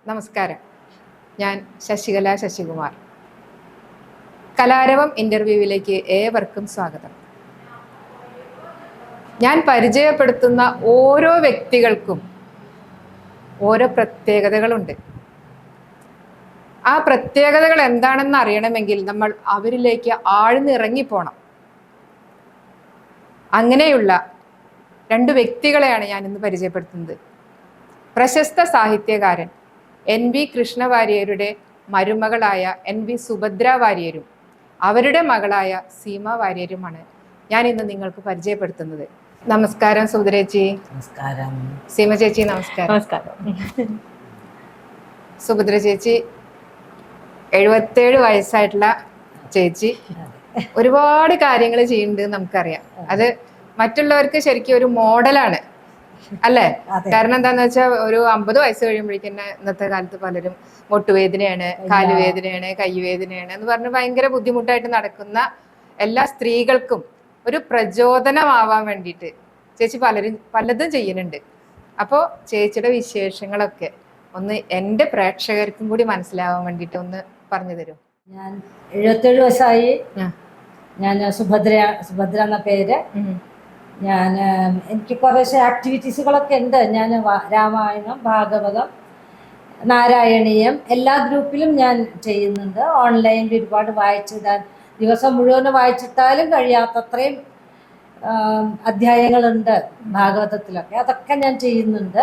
നമസ്കാരം. ഞാൻ ശശികല ശശികുമാർ. കലാരവം ഇൻ്റർവ്യൂവിലേക്ക് ഏവർക്കും സ്വാഗതം. ഞാൻ പരിചയപ്പെടുത്തുന്ന ഓരോ വ്യക്തികൾക്കും ഓരോ പ്രത്യേകതകളുണ്ട്. ആ പ്രത്യേകതകൾ എന്താണെന്ന് അറിയണമെങ്കിൽ നമ്മൾ അവരിലേക്ക് ആഴ്ന്നിറങ്ങിപ്പോണം. അങ്ങനെയുള്ള രണ്ട് വ്യക്തികളെയാണ് ഞാൻ ഇന്ന് പരിചയപ്പെടുത്തുന്നത്. പ്രശസ്ത സാഹിത്യകാരൻ NV കൃഷ്ണവാര്യരുടെ മരുമകളായ NV സുഭദ്ര വാര്യരും അവരുടെ മകളായ സീമ വാര്യരുമാണ് ഞാൻ ഇന്ന് നിങ്ങൾക്ക് പരിചയപ്പെടുത്തുന്നത്. നമസ്കാരം സുഭദ്ര ചേച്ചി. നമസ്കാരം. സീമ ചേച്ചി നമസ്കാരം. നമസ്കാരം. സുഭദ്ര ചേച്ചി 77 വയസ്സായിട്ടുള്ള ചേച്ചി ഒരുപാട് കാര്യങ്ങൾ ചെയ്യുന്നുണ്ട് നമുക്കറിയാം. അത് മറ്റുള്ളവർക്ക് ശരിക്കും ഒരു മോഡലാണ് അല്ലേ? കാരണം എന്താന്ന് വെച്ചാൽ ഒരു 50 വയസ്സ് കഴിയുമ്പോഴേക്കും തന്നെ ഇന്നത്തെ കാലത്ത് പലരും മുട്ടുവേദനയാണ്, കാലുവേദനയാണ്, കൈവേദനയാണ് എന്ന് പറഞ്ഞ് ഭയങ്കര ബുദ്ധിമുട്ടായിട്ട് നടക്കുന്ന എല്ലാ സ്ത്രീകൾക്കും ഒരു പ്രചോദനമാവാൻ വേണ്ടിയിട്ട് ചേച്ചി പലതും ചെയ്യുന്നുണ്ട്. അപ്പോൾ ചേച്ചിയുടെ വിശേഷങ്ങളൊക്കെ ഒന്ന് എൻ്റെ പ്രേക്ഷകർക്കും കൂടി മനസ്സിലാവാൻ വേണ്ടിയിട്ട് ഒന്ന് പറഞ്ഞു തരും. ഞാൻ 77 വയസ്സായി. ഞാൻ സുഭദ്ര എന്ന പേര്. ഞാൻ എനിക്ക് കുറേശ്ശെ ആക്ടിവിറ്റീസുകളൊക്കെ ഉണ്ട്. ഞാൻ രാമായണം, ഭാഗവതം, നാരായണീയം എല്ലാ ഗ്രൂപ്പിലും ഞാൻ ചെയ്യുന്നുണ്ട്. ഓൺലൈനിൽ ഒരുപാട് വായിച്ചിടാൻ ദിവസം മുഴുവൻ വായിച്ചിട്ടാലും കഴിയാത്തത്രയും അധ്യായങ്ങളുണ്ട് ഭാഗവതത്തിലൊക്കെ. അതൊക്കെ ഞാൻ ചെയ്യുന്നുണ്ട്.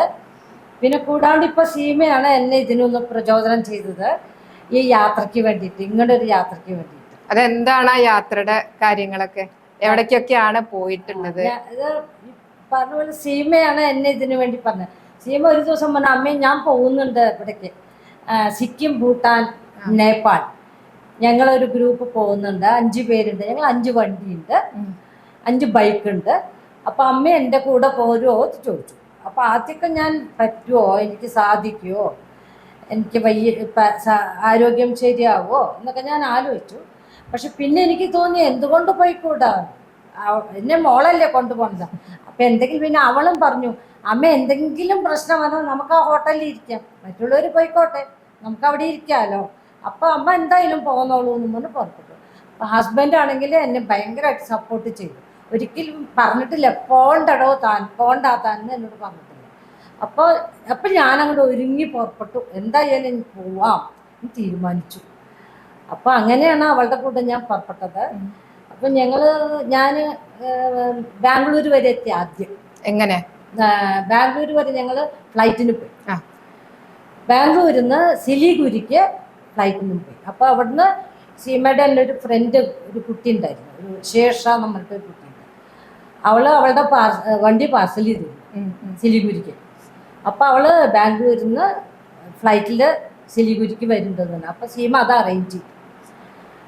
പിന്നെ കൂടാണ്ട് ഇപ്പോൾ സീമയാണ് എന്നെ ഇതിനൊന്ന് പ്രചോദനം ചെയ്തത്, ഈ യാത്രയ്ക്ക് വേണ്ടിയിട്ട്, ഇങ്ങനൊരു ഒരു യാത്രയ്ക്ക് വേണ്ടിയിട്ട്. അതെന്താണ് ആ യാത്രയുടെ കാര്യങ്ങളൊക്കെ? എവിടേക്കൊക്കെയാണ് പോയിട്ടുള്ളത്? പറഞ്ഞ പോലെ സീമയാണ് എന്നെ ഇതിനു വേണ്ടി പറഞ്ഞത്. സീമ ഒരു ദിവസം പറഞ്ഞ, അമ്മേ ഞാൻ പോകുന്നുണ്ട് ഇവിടേക്ക്, സിക്കിം, ഭൂട്ടാൻ, നേപ്പാൾ. ഞങ്ങളൊരു ഗ്രൂപ്പ് പോകുന്നുണ്ട്, 5 പേരുണ്ട്. ഞങ്ങൾ 5 വണ്ടിയുണ്ട്, 5 ബൈക്കുണ്ട്. അപ്പോൾ അമ്മ എൻ്റെ കൂടെ പോരുമോ എന്ന് ചോദിച്ചു. അപ്പോൾ ആദ്യമൊക്കെ ഞാൻ പറ്റുമോ, എനിക്ക് സാധിക്കുമോ, എനിക്ക് ആരോഗ്യം ശരിയാവോ എന്നൊക്കെ ഞാൻ ആലോചിച്ചു. പക്ഷെ പിന്നെ എനിക്ക് തോന്നി എന്തുകൊണ്ട് പോയിക്കൂടാ, എന്നെ മോളല്ലേ കൊണ്ടുപോകണത്. അപ്പം എന്തെങ്കിലും, പിന്നെ അവളും പറഞ്ഞു, അമ്മ എന്തെങ്കിലും പ്രശ്നം വന്നാൽ നമുക്ക് ആ ഹോട്ടലിൽ ഇരിക്കാം, മറ്റുള്ളവർ പോയിക്കോട്ടെ, നമുക്ക് അവിടെ ഇരിക്കാമല്ലോ. അപ്പം അമ്മ എന്തായാലും പോകുന്നോളൂ എന്ന് പറഞ്ഞ് പുറപ്പെട്ടു. അപ്പം ഹസ്ബൻഡ് ആണെങ്കിൽ എന്നെ ഭയങ്കരമായിട്ട് സപ്പോർട്ട് ചെയ്തു. ഒരിക്കലും പറഞ്ഞിട്ടില്ല പോണ്ടടോ താൻ, പോണ്ടാത്താന്ന് എന്നോട് പറഞ്ഞിട്ടില്ല. അപ്പോൾ ഞാനങ്ങോട്ട് ഒരുങ്ങി പുറപ്പെട്ടു. എന്തായാലും എനിക്ക് പോവാം എന്ന് തീരുമാനിച്ചു. അപ്പോൾ അങ്ങനെയാണ് അവളുടെ കൂടെ ഞാൻ പുറപ്പെട്ടത്. അപ്പം ഞാൻ ബാംഗ്ലൂർ വരെ എത്തി. ആദ്യം എങ്ങനെ ബാംഗ്ലൂർ വരെ ഞങ്ങൾ ഫ്ലൈറ്റിന് പോയി. ബാംഗ്ലൂരിൽ നിന്ന് സിലിഗുരിക്ക് ഫ്ലൈറ്റിന് പോയി. അപ്പോൾ അവിടുന്ന് സീമയുടെ എൻ്റെ ഒരു ഫ്രണ്ട്, ഒരു കുട്ടി ഉണ്ടായിരുന്നു, ഒരു ശേഷ നമ്മളുടെ ഒരു കുട്ടിയുണ്ട്. അവളുടെ വണ്ടി പാർസൽ ചെയ്തിരുന്നു സിലിഗുരിക്ക്. അപ്പോൾ അവൾ ബാംഗ്ലൂരിൽ നിന്ന് ഫ്ലൈറ്റിൽ സിലിഗുരിക്ക് വരുന്നതാണ്. അപ്പോൾ സീമ അത് അറേഞ്ച് ചെയ്തു.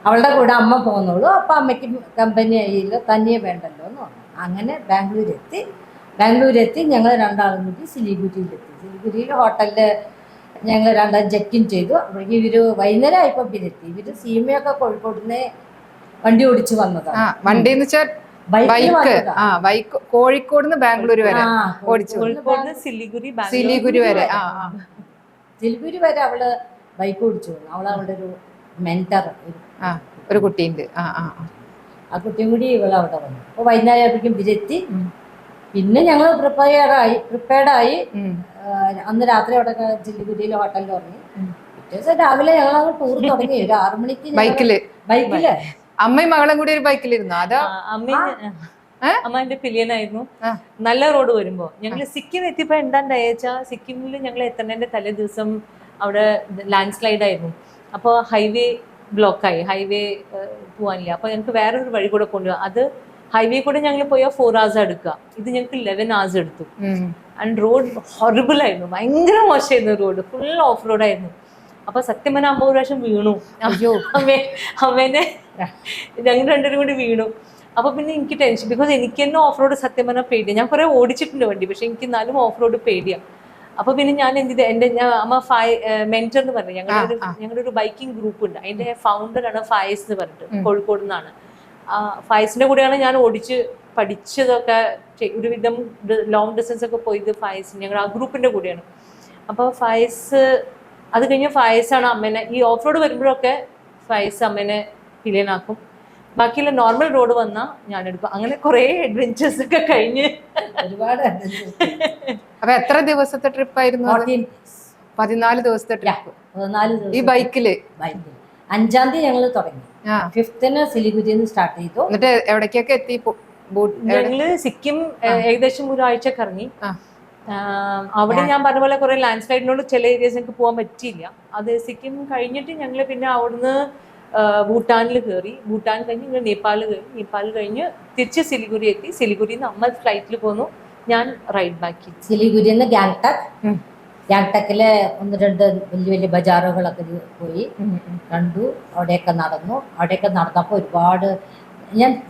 അവളുടെ കൂടെ അമ്മ പോകുന്നുള്ളൂ, അപ്പോൾ അമ്മയ്ക്ക് കമ്പനി ആയില്ലോ, തനിയെ വേണ്ടല്ലോ എന്ന് പറഞ്ഞു. അങ്ങനെ ബാംഗ്ലൂരെത്തി ഞങ്ങൾ രണ്ടാളും കൂടി സിലിഗുരിയിലെത്തി. സിലിഗുരിയിൽ ഹോട്ടലിൽ ഞങ്ങൾ രണ്ടാം ചെക്ക് ഇൻ ചെയ്തു. അപ്പോഴേക്കും ഇവർ വൈകുന്നേരം ആയപ്പോൾ ഇവരെത്തി. ഇവർ സീമയൊക്കെ കോഴിക്കോടിനെ വണ്ടി ഓടിച്ച് വന്നതാണ്. വണ്ടി എന്ന് വെച്ചാൽ കോഴിക്കോട് നിന്ന് ബാംഗ്ലൂർ വരെ സിലിഗുരി വരെ അവള് ബൈക്ക് ഓടിച്ചു വന്നു. അവളുടെ ഒരു മെന്റർ, ഒരു കുട്ടിയുണ്ട്. ആ കുട്ടിയും കൂടി ഇവള് അവിടെ വന്നു. അപ്പോൾ വൈകുന്നേരമായിരിക്കും ഇവരെത്തി. പിന്നെ ഞങ്ങൾ പ്രിപ്പയർഡായി. അന്ന് രാത്രി അവിടെ സിലിഗുരിയിൽ ഹോട്ടലിൽ ഉറങ്ങി. പിറ്റേ ദിവസം രാവിലെ ഞങ്ങൾ ടൂർ തുടങ്ങി. ഒരു 6 മണിക്ക് ബൈക്കില് അമ്മയും മകളും കൂടി ഒരു ബൈക്കിലിരുന്നു. അതാ അമ്മ എന്റെ പിലിയനായിരുന്നു. നല്ല റോഡ് വരുമ്പോ ഞങ്ങള് സിക്കിം എത്തിയപ്പോ എന്താണ്ടായച്ചാ, സിക്കിമിൽ ഞങ്ങൾ എത്തുന്നതിന്റെ തലേ ദിവസം അവിടെ ലാൻഡ് സ്ലൈഡ് ആയിരുന്നു. അപ്പോൾ ഹൈവേ ബ്ലോക്കായി, ഹൈവേ പോകാനില്ല. അപ്പോൾ ഞങ്ങൾക്ക് വേറൊരു വഴി കൂടെ കൊണ്ടുപോകാം. അത് ഹൈവേ കൂടെ ഞങ്ങൾ പോയാൽ 4 hours എടുക്കുക. ഇത് ഞങ്ങൾക്ക് 11 hours എടുത്തു. ആൻഡ് റോഡ് ഹൊറിബിൾ ആയിരുന്നു, ഭയങ്കര മോശമായിരുന്നു റോഡ്, ഫുൾ ഓഫ് റോഡായിരുന്നു. അപ്പൊ സത്യം പറഞ്ഞാൽ 50 പ്രാവശ്യം വീണു. അമ്മേനെ ഞങ്ങൾ രണ്ടുപേരും കൂടി വീണു. അപ്പൊ പിന്നെ എനിക്ക് ടെൻഷൻ, ബിക്കോസ് എനിക്ക് തന്നെ ഓഫ് റോഡ് സത്യം പറഞ്ഞാൽ പേടിയാണ്. ഞാൻ കുറെ ഓടിച്ചിട്ടുണ്ട് വണ്ടി, പക്ഷെ എനിക്ക് എന്നാലും ഓഫ് റോഡ് പേടിയാണ്. അപ്പൊ പിന്നെ ഞാൻ എന്ത് ചെയ്ത്, അമ്മ മെന്റർ എന്ന് പറഞ്ഞു, ഞങ്ങളുടെ ഒരു ബൈക്കിംഗ് ഗ്രൂപ്പ് ഉണ്ട്, അതിന്റെ ഫൗണ്ടറാണ് ഫായിസ് എന്ന് പറഞ്ഞിട്ട്, കോഴിക്കോട് നിന്നാണ്. ഫായിസിന്റെ കൂടെയാണ് ഞാൻ ഓടിച്ച് പഠിച്ചതൊക്കെ. ഒരുവിധം ലോങ് ഡിസ്റ്റൻസ് ഒക്കെ പോയത് ഫായിസ്, ഞങ്ങൾ ആ ഗ്രൂപ്പിന്റെ കൂടെയാണ്. അപ്പോൾ ഫായിസ് അത് കഴിഞ്ഞ് ഫയസാണ് അമ്മേനെ ഈ ഓഫ് റോഡ് വരുമ്പോഴൊക്കെ ഫയസ് അമ്മേനെ പിലിയനാക്കും. ബാക്കിയുള്ള നോർമൽ റോഡ് വന്നാൽ ഞാൻ എടുക്കും. അങ്ങനെ കുറെ അഡ്വെഞ്ചേഴ്സ് ഒക്കെ കഴിഞ്ഞ് ഒരുപാട് അപ്പൊ എത്ര ദിവസത്തെ ട്രിപ്പ് ആയിരുന്നു? 14 ദിവസത്തെ ട്രിപ്പ് 14 ദിവസം ഈ ബൈക്കില്. 5-ാം തീയതി ഞങ്ങൾ തുടങ്ങി. 5th സിലിഗുരിന്ന് സ്റ്റാർട്ട് ചെയ്തു. എന്നിട്ട് എവിടേക്കൊക്കെ എത്തി? ഞങ്ങള് സിക്കിം ഏകദേശം ഒരാഴ്ച കറങ്ങി. അവിടെ ഞാൻ പറഞ്ഞ പോലെ കുറെ ലാൻഡ് സ്ലൈഡിനോട് ചില ഏരിയസ് ഞങ്ങൾക്ക് പോകാൻ പറ്റിയില്ല. അത് സിക്കിം കഴിഞ്ഞിട്ട് ഞങ്ങൾ പിന്നെ അവിടുന്ന് ഭൂട്ടാനിൽ കയറി. ഭൂട്ടാൻ കഴിഞ്ഞ് ഞങ്ങൾ നേപ്പാൾ കയറി. നേപ്പാൾ കഴിഞ്ഞ് തിരിച്ച് സിലിഗുരി എത്തി. സിലിഗുരിയിൽ നിന്ന് അമ്മ ഫ്ലൈറ്റിൽ പോന്നു, ഞാൻ റൈഡ് ബാക്കി. സിലിഗുരിന്ന് ഗാങ്ടക്കിലെ 1-2 വലിയ വലിയ ബജാറുകളൊക്കെ പോയി കണ്ടു. അവിടെയൊക്കെ നടന്നു. അവിടെയൊക്കെ നടന്നപ്പോൾ ഒരുപാട്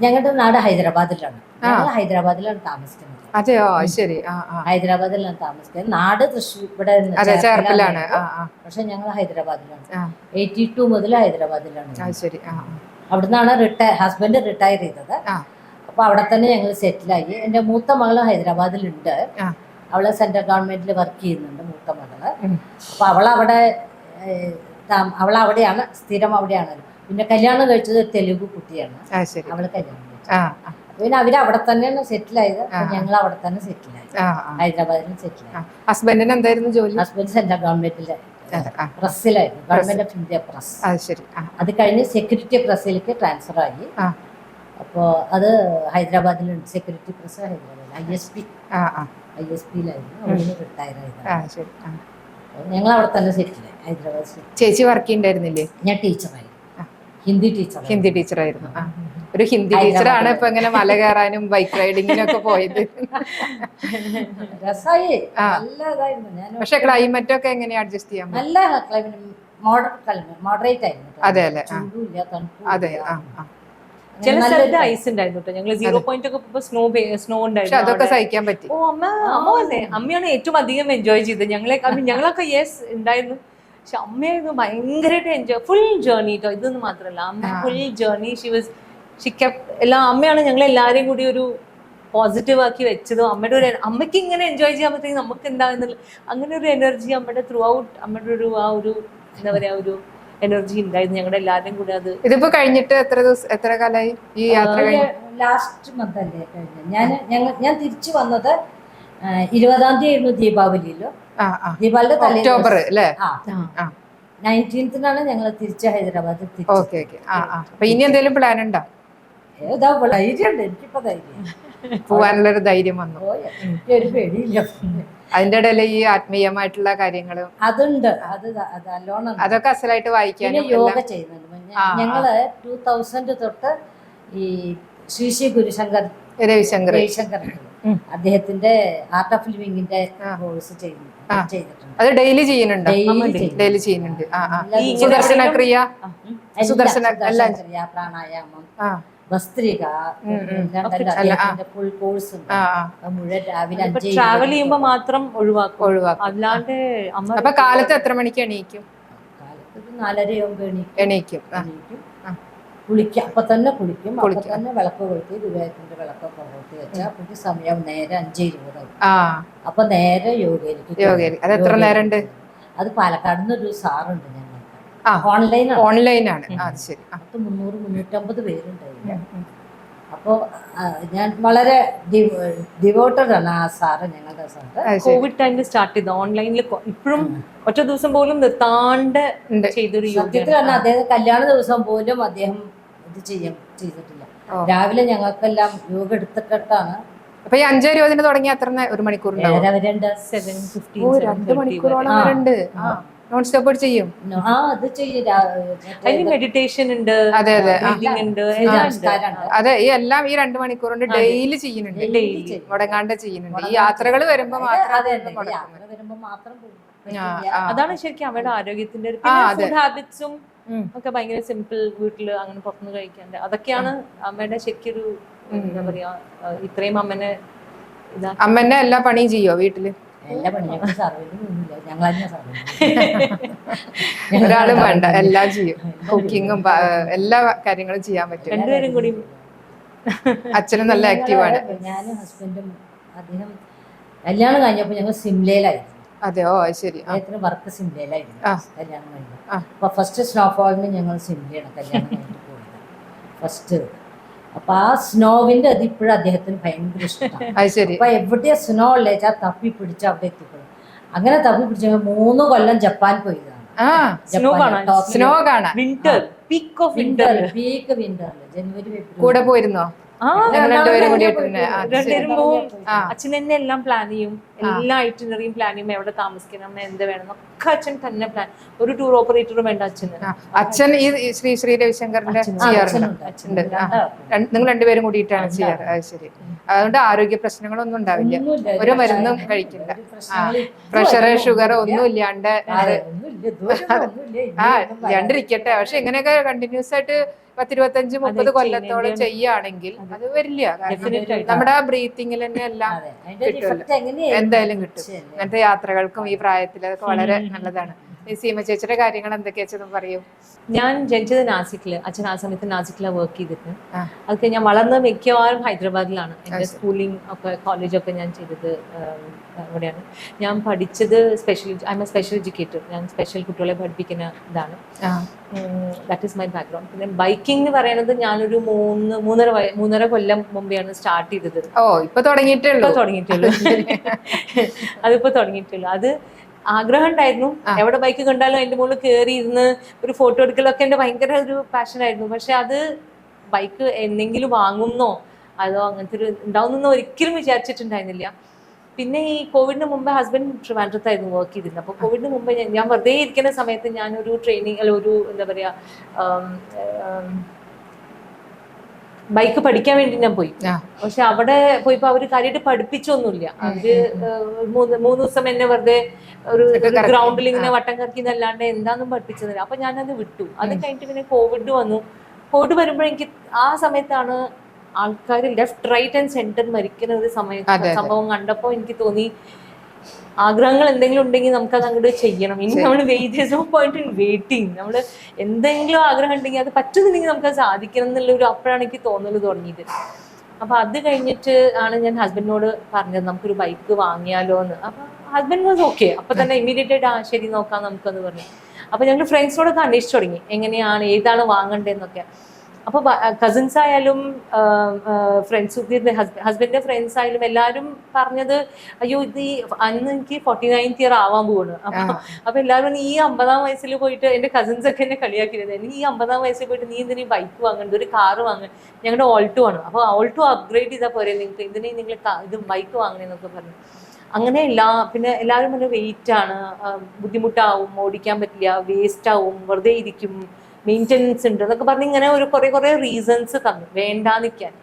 ഞങ്ങളുടെ നാട് ഹൈദരാബാദിലാണ്. ഞങ്ങൾ ഹൈദരാബാദിലാണ് താമസിക്കുന്നത്. അതെയോ, ശരി. ഹൈദരാബാദിലാണ് താമസിക്കുന്നത്. നാട് തൃശ്ശൂർ ഇവിടെ ചേർപ്പിലാണ്. പക്ഷെ ഞങ്ങൾ ഹൈദരാബാദിലാണ്. 82 മുതൽ ഹൈദരാബാദിലാണ്. ശരി. അവിടുന്നാണ് ഹസ്ബൻഡ് റിട്ടയർ ചെയ്തത്. അപ്പൊ അവിടെ തന്നെ ഞങ്ങൾ സെറ്റിലായി. എൻ്റെ മൂത്ത മകള് ഹൈദരാബാദിലുണ്ട്. അവള് സെൻട്രൽ ഗവൺമെന്റിൽ വർക്ക് ചെയ്യുന്നുണ്ട്, മൂത്ത മകള്. അപ്പൊ അവളവിടെയാണ് സ്ഥിരം, അവിടെയാണ്. പിന്നെ കല്യാണം കഴിച്ചത് തെലുഗു കുട്ടിയാണ്. അവള് കല്യാണം കഴിച്ചത്. പിന്നെ അവര് അവിടെ തന്നെയാണ് സെറ്റിലായത്. ഞങ്ങൾ അവിടെ തന്നെ സെറ്റിലായി, ഹൈദരാബാദിലും സെറ്റിലായി. ഹസ്ബൻഡിന് എന്തായിരുന്നു ജോലി? ഹസ്ബൻഡ് സെൻട്രൽ ഗവൺമെന്റിലെ പ്രസ്സിലായിരുന്നു, ഗവൺമെന്റ് ഓഫ് ഇന്ത്യ പ്രസ്. അത് കഴിഞ്ഞ് സെക്യൂരിറ്റി പ്രസ്സിലേക്ക് ട്രാൻസ്ഫർ ആയി. അപ്പോ അത് ഹൈദരാബാദിലുണ്ട്, സെക്യൂരിറ്റി പ്രസ് ഹൈദരാബാദ് ISP-യിലായിരുന്നു. അവിടെ റിട്ടയർ ആയത്. ഞങ്ങൾ അവിടെ തന്നെ സെറ്റിലായി, ഹൈദരാബാദ്. ചേച്ചി വർക്ക് ചെയ്യണ്ടായിരുന്നില്ലേ? ഞാൻ ടീച്ചറായി, ഹിന്ദി ടീച്ചറായിരുന്നു. ഒരു ഹിന്ദി ടീച്ചറാണ് ഇപ്പൊ ഇങ്ങനെ മല കയറാനും ബൈക്ക് റൈഡിങ്ങിനും ഒക്കെ പോയത്. രസായി, നല്ല ഇതായിരുന്നു. ഞാൻ പക്ഷെ ക്ലൈമറ്റ് ഒക്കെ എങ്ങനെയാ അഡ്ജസ്റ്റ് ചെയ്യാൻ? നല്ല ക്ലൈമറ്റ്, മോഡറേറ്റ് ആയിരുന്നു. അതെ അല്ലേ? ചൂടുമില്ല, തണുപ്പും. അതെ. ചില സ്ഥലത്ത് ഐസ് ഉണ്ടായിരുന്നു കേട്ടോ. ഞങ്ങള് 0 പോയിന്റ് ഒക്കെ സ്നോ ഉണ്ടായിരുന്നു. അതൊക്കെ സഹിക്കാൻ പറ്റി. അമ്മയാണ് ഏറ്റവും അധികം എൻജോയ് ചെയ്തത്. ഞങ്ങളൊക്കെ യെസ് ഉണ്ടായിരുന്നു. പക്ഷെ അമ്മയായിരുന്നു ഭയങ്കരമായിട്ട് എൻജോയ്, ഫുൾ ജേർണി കേട്ടോ. ഇതൊന്നും മാത്രമല്ല, അമ്മ ഫുൾ ജേർണി അമ്മയാണ് ഞങ്ങളെല്ലാരെയും കൂടി ഒരു പോസിറ്റീവ് ആക്കി വെച്ചതും. അമ്മയ്ക്ക് ഇങ്ങനെ എൻജോയ് ചെയ്യാൻ പറ്റുമെങ്കിൽ നമുക്ക് എന്താണെന്നുള്ള അങ്ങനെ ഒരു എനർജി അമ്മയുടെ ത്രൂ ഔട്ട്, അമ്മയുടെ ഒരു എന്താ പറയാ ഒരു എനർജി ഉണ്ടായിരുന്നു ഞങ്ങളുടെ എല്ലാവരും കൂടെ. അത് ഇതിപ്പോ കഴിഞ്ഞിട്ട് എത്ര കാലമായി ഈ യാത്ര? ലാസ്റ്റ് മന്ത് അല്ലേ കഴിഞ്ഞ. ഞാൻ തിരിച്ചു വന്നത് 20-ാം തീയതി ആയിരുന്നു ദീപാവലിയിലോ. ദീപാവലിയുടെ ഒക്ടോബർ അല്ലേ? 19th ഞങ്ങൾ തിരിച്ച് ഹൈദരാബാദ്. അപ്പൊ ഇനി എന്തെങ്കിലും പ്ലാൻ ഉണ്ടോ? ധൈര്യമുണ്ട്, എനിക്കിപ്പോ ധൈര്യം, പോവാനുള്ളൊരു ധൈര്യം വന്നു. ഒരു പേടിയില്ല. അതിന്റെ ഇടയിൽ ഈ ആത്മീയമായിട്ടുള്ള കാര്യങ്ങളും അതുണ്ട്. നല്ലോണം അതൊക്കെ അസലായിട്ട് വായിക്കാനും യോഗ ചെയ്യുന്നുണ്ട്. ഞങ്ങള് 2000 തൊട്ട് ഈ ശ്രീ ഗുരുശങ്കർ രവിശങ്കർ അദ്ദേഹത്തിന്റെ ആർട്ട് ഓഫ് ലിവിങ്ങിന്റെ കോഴ്സ് ചെയ്തിട്ടുണ്ട്. അത് ഡെയിലി ചെയ്യുന്നുണ്ട്. ഡെയിലി ചെയ്യുന്നുണ്ട്. സുദർശന ക്രിയ, പ്രാണായാമം, ഭസ്ത്രിക, ഫുൾ കോഴ്സ് മുഴുവൻ രാവിലെ ട്രാവൽ ചെയ്യുമ്പോ മാത്രം ഒഴിവാക്കും. അല്ലാണ്ട് അപ്പൊ കാലത്ത് എത്ര മണിക്ക് എണീക്കും? കാലത്ത് 4:30 എണീക്കും. കുളിക്കാം, അപ്പൊ തന്നെ കുളിക്കും. അപ്പൊ തന്നെ വിളക്ക് കൊളുത്തി, ഗുരുവായൂരിന്റെ വിളക്കൊക്കെ കൊളുത്തി വെച്ചാൽ പിന്നെ സമയം നേരെ 5:20 അപ്പൊ നേരെ യോഗയിലേക്ക്. അത് എത്ര നേരം ഉണ്ട്? അത് പാലക്കാട് നിന്നൊരു സാറുണ്ട് ഞങ്ങൾക്ക്, ഓൺലൈനാണ്. 300-350 പേരുണ്ടായില്ല. അപ്പോ ഞാൻ വളരെ ഡിവോട്ടഡ് ആണ് ആ സാറ്, ഞങ്ങളുടെ സാറ്. കോവിഡ് ടൈമിൽ സ്റ്റാർട്ട് ചെയ്ത ഓൺലൈനിൽ ഇപ്പോഴും ഒറ്റ ദിവസം പോലും നിർത്താണ്ട് ചെയ്തൊരു സത്യത്തിലാണ്. അദ്ദേഹം കല്യാണ ദിവസം പോലും അദ്ദേഹം ഇത് ചെയ്തിട്ടില്ല. രാവിലെ ഞങ്ങൾക്കെല്ലാം യോഗ എടുത്തിട്ടാണ്. അപ്പൊ ഈ 5:20 തുടങ്ങി അത്ര 1 മണിക്കൂർ 2 മണിക്കൂറോളം വരണ്ട്. നോൺ സ്റ്റോപ്പ് ചെയ്യും. മെഡിറ്റേഷൻ ഉണ്ട്, അതെ. ഈ എല്ലാം ഈ 2 മണിക്കൂർ കൊണ്ട് ഡെയിലി ചെയ്യുന്നുണ്ട്, മുടങ്ങാണ്ട് ചെയ്യുന്നുണ്ട്. ഈ യാത്രകൾ വരുമ്പോ മാത്രം അതാണ് ശരിക്കും അവരുടെ ആരോഗ്യത്തിന്റെ ഫുഡ് ഹാബിറ്റ്സും ഒക്കെ ഭയങ്കര സിമ്പിൾ. വീട്ടില് അങ്ങനെ പുറത്തുനിന്ന് കഴിക്കാണ്ട് അതൊക്കെയാണ് അമ്മയുടെ ശരിക്കൊരു എന്താ പറയാ. ഇത്രയും അമ്മന്നെ എല്ലാ പണിയും ചെയ്യോ വീട്ടില്? എല്ലാ പണിയും ഒരാളും വേണ്ട, എല്ലാം ചെയ്യും. കുക്കിങ്ങും എല്ലാ കാര്യങ്ങളും ചെയ്യാൻ പറ്റും. രണ്ടുപേരും കൂടി. അച്ഛനും നല്ല ആക്റ്റീവാണ്. ഞാനും ഹസ്ബൻഡും അദ്ദേഹം കല്യാണം കഴിഞ്ഞപ്പോൾ ഞങ്ങൾ സിംലയിലായിരുന്നു. അതെയോ ശരി. അദ്ദേഹത്തിന് വർക്ക് സിംലയിലായിരുന്നു കല്യാണം കഴിഞ്ഞു. ആ. അപ്പൊ ഫസ്റ്റ് സ്നോഫോളിന് ഞങ്ങൾ സിംലയാണ് കല്യാണം കഴിഞ്ഞിട്ട് പോയത് ഫസ്റ്റ്. അപ്പൊ ആ സ്നോവിന്റെ അത് ഇപ്പോഴും അദ്ദേഹത്തിന് ഭയങ്കര ഇഷ്ടമാണ്. അത് ശരി. അപ്പൊ എവിടെയാ സ്നോ ഉള്ളേച്ചാ തപ്പി പിടിച്ച് അവിടെ എത്തിപ്പെടും. അങ്ങനെ തപ്പി പിടിച്ച 3 കൊല്ലം ജപ്പാൻ പോയതാണ്. സ്നോ കാണാൻ, സ്നോ കാണാൻ. Winter peak of winter, peak വിന്ററിൽ ജനുവരി ഫെബ്രുവരി കൂടെ പോയിരുന്നോ? ഞങ്ങൾ രണ്ടുപേരും കൂടിയിട്ട് രണ്ടുപേരും പോവും. അച്ഛൻ തന്നെ എല്ലാം പ്ലാൻ ചെയ്യും, എല്ലാ ഐറ്റിനറിയും പ്ലാൻ ചെയ്യും, എവിടെ താമസിക്കണം, എന്ത് വേണം ഒക്കെ അച്ഛൻ തന്നെ പ്ലാൻ. ഒരു ടൂർ ഓപ്പറേറ്ററും വേണ്ട അച്ഛന്. അച്ഛൻ ഈ ശ്രീ രവിശങ്കറിന്റെ ചെയ്യാറുണ്ട്. നിങ്ങൾ രണ്ടുപേരും കൂടിയിട്ടാണ് ചെയ്യാറ്. അത് ശരി. അതുകൊണ്ട് ആരോഗ്യ പ്രശ്നങ്ങളൊന്നും ഉണ്ടാവില്ല, ഒരു മരുന്നും കഴിക്കില്ല, പ്രഷർ ഷുഗർ ഒന്നും ഇല്ലാണ്ട് ഇല്ലാണ്ടിരിക്കട്ടെ. പക്ഷെ ഇങ്ങനെയൊക്കെ കണ്ടിന്യൂസ് ആയിട്ട് 10-25-30 കൊല്ലത്തോളം ചെയ്യുകയാണെങ്കിൽ അത് വരില്ല. കാരണം നമ്മുടെ ആ ബ്രീത്തിങ്ങിൽ തന്നെ എല്ലാം കിട്ടുമല്ലോ, എന്തായാലും കിട്ടും. അങ്ങനത്തെ യാത്രകൾക്കും ഈ പ്രായത്തിൽ അതൊക്കെ വളരെ നല്ലതാണ്. സീമ ചേച്ചിയുടെ കാര്യങ്ങൾ എന്തൊക്കെയാ പറയൂ. ഞാൻ ജനിച്ചത് നാസിക്കില്, അച്ഛൻ ആ സമയത്ത് നാസിക്കിലാണ് വർക്ക് ചെയ്തിട്ട്. അതൊക്കെ ഞാൻ വളർന്നത് മിക്കവാറും ഹൈദരാബാദിലാണ്. എൻ്റെ സ്കൂളിംഗ് ഒക്കെ കോളേജൊക്കെ ഞാൻ ചെയ്തത് അവിടെയാണ്. ഞാൻ പഠിച്ചത് സ്പെഷ്യൽ എഡ്യൂക്കേറ്റർ, ഞാൻ സ്പെഷ്യൽ കുട്ടികളെ പഠിപ്പിക്കുന്ന ഇതാണ്. That is my background. പിന്നെ ബൈക്കിംഗ് എന്ന് പറയുന്നത് ഞാനൊരു 3.5 കൊല്ലം മുമ്പെയാണ് സ്റ്റാർട്ട് ചെയ്തത്. ഇപ്പൊ തുടങ്ങിയിട്ടുള്ളൂ. അതിപ്പോ തുടങ്ങിയിട്ടുള്ളൂ. അത് ആഗ്രഹം ഉണ്ടായിരുന്നു, എവിടെ ബൈക്ക് കണ്ടാലും അതിന്റെ മുകളിൽ കയറി ഇരുന്ന് ഒരു ഫോട്ടോ എടുക്കലൊക്കെ എന്റെ ഭയങ്കര ഒരു പാഷനായിരുന്നു. പക്ഷെ അത് ബൈക്ക് എന്തെങ്കിലും വാങ്ങുന്നോ അതോ അങ്ങനത്തെ ഒരു ഉണ്ടാവുന്നോ ഒരിക്കലും വിചാരിച്ചിട്ടുണ്ടായിരുന്നില്ല. പിന്നെ ഈ കോവിഡിന് മുമ്പ് ഹസ്ബൻഡ് ട്രിവാൻഡ്രത്തായിരുന്നു വർക്ക് ചെയ്തിരുന്നത്. അപ്പോൾ കോവിഡിന് മുമ്പ് ഞാൻ വെറുതെ ഇരിക്കുന്ന സമയത്ത് ഞാനൊരു ട്രെയിനിങ് ഒരു എന്താ പറയാ ബൈക്ക് പഠിക്കാൻ വേണ്ടി ഞാൻ പോയി. പക്ഷെ അവിടെ പോയിപ്പോ അവര് കാര്യമായിട്ട് പഠിപ്പിച്ചൊന്നുമില്ല. അവര് 3 ദിവസം എന്നെ വെറുതെ ഒരു ഗ്രൗണ്ടിൽ ഇങ്ങനെ വട്ടം കറക്കിന്നല്ലാണ്ട് എന്താന്നും പഠിപ്പിച്ചതില്ല. അപ്പൊ ഞാനത് വിട്ടു. അത് കഴിഞ്ഞിട്ട് പിന്നെ കോവിഡ് വന്നു. കോവിഡ് വരുമ്പോൾ എനിക്ക് ആ സമയത്താണ് ആൾക്കാർ ലെഫ്റ്റ് റൈറ്റ് ആൻഡ് സെന്റർ മരിക്കുന്ന ഒരു സംഭവം കണ്ടപ്പോൾ എനിക്ക് തോന്നി ആഗ്രഹങ്ങൾ എന്തെങ്കിലും ഉണ്ടെങ്കിൽ നമുക്കത് അങ്ങോട്ട് ചെയ്യണം. ഇനി നമ്മൾ വെയിറ്റിംഗ്, നമ്മൾ എന്തെങ്കിലും ആഗ്രഹം ഉണ്ടെങ്കിൽ അത് പറ്റുന്നില്ലെങ്കിൽ നമുക്കത് സാധിക്കണം എന്നുള്ളൊരു അപ്പോഴാണ് എനിക്ക് തോന്നൽ തുടങ്ങിയത്. അപ്പൊ അത് കഴിഞ്ഞിട്ട് ആണ് ഞാൻ ഹസ്ബൻഡിനോട് പറഞ്ഞത് നമുക്കൊരു ബൈക്ക് വാങ്ങിയാലോ എന്ന്. അപ്പൊ ഹസ്ബൻഡ് വാസ് ഓക്കെ. അപ്പൊ തന്നെ ഇമ്മീഡിയറ്റ് ആയിട്ട് ശരി നോക്കാം നമുക്കെന്ന് പറഞ്ഞു. അപ്പൊ ഞങ്ങൾ ഫ്രണ്ട്സിനോടൊക്കെ അന്വേഷിച്ചു തുടങ്ങി എങ്ങനെയാണ് ഏതാണ് വാങ്ങണ്ടേന്നൊക്കെ. അപ്പൊ കസിൻസ് ആയാലും ഫ്രണ്ട്സ്, ഹസ്ബൻഡിന്റെ ഫ്രണ്ട്സ് ആയാലും എല്ലാവരും പറഞ്ഞത് അയ്യോ ഇത് അന്ന് എനിക്ക് 49th ഇയർ ആവാൻ പോവാണ്. അപ്പൊ എല്ലാവരും ഈ 50-ാം വയസ്സിൽ പോയിട്ട്, എന്റെ കസിൻസ് ഒക്കെ എന്നെ കളിയാക്കിയിരുന്നത്, നീ 50-ാം വയസ്സിൽ പോയിട്ട് നീ എന്തിനീ ബൈക്ക് വാങ്ങണ്ട, ഒരു കാറ് വാങ്ങുക. ഞങ്ങളുടെ ഓൾട്ടോ ആണ്. അപ്പൊ ഓൾട്ടോ അപ്ഗ്രേഡ് ചെയ്താൽ പോരെ നിങ്ങൾക്ക്, എന്തിനീ നിങ്ങൾ ഇത് ബൈക്ക് വാങ്ങണേന്നൊക്കെ പറഞ്ഞു. അങ്ങനെയല്ല. പിന്നെ എല്ലാവരും പറഞ്ഞ വെയിറ്റ് ആണ്, ബുദ്ധിമുട്ടാവും, ഓടിക്കാൻ പറ്റില്ല, വേസ്റ്റ് ആവും, വെറുതെ ഇരിക്കും, മെയിൻ്റെനൻസ് ഉണ്ട് എന്നൊക്കെ പറഞ്ഞ് ഇങ്ങനെ ഒരു കുറെ റീസൺസ് തന്നു വേണ്ടാന്നിരിക്കാൻ.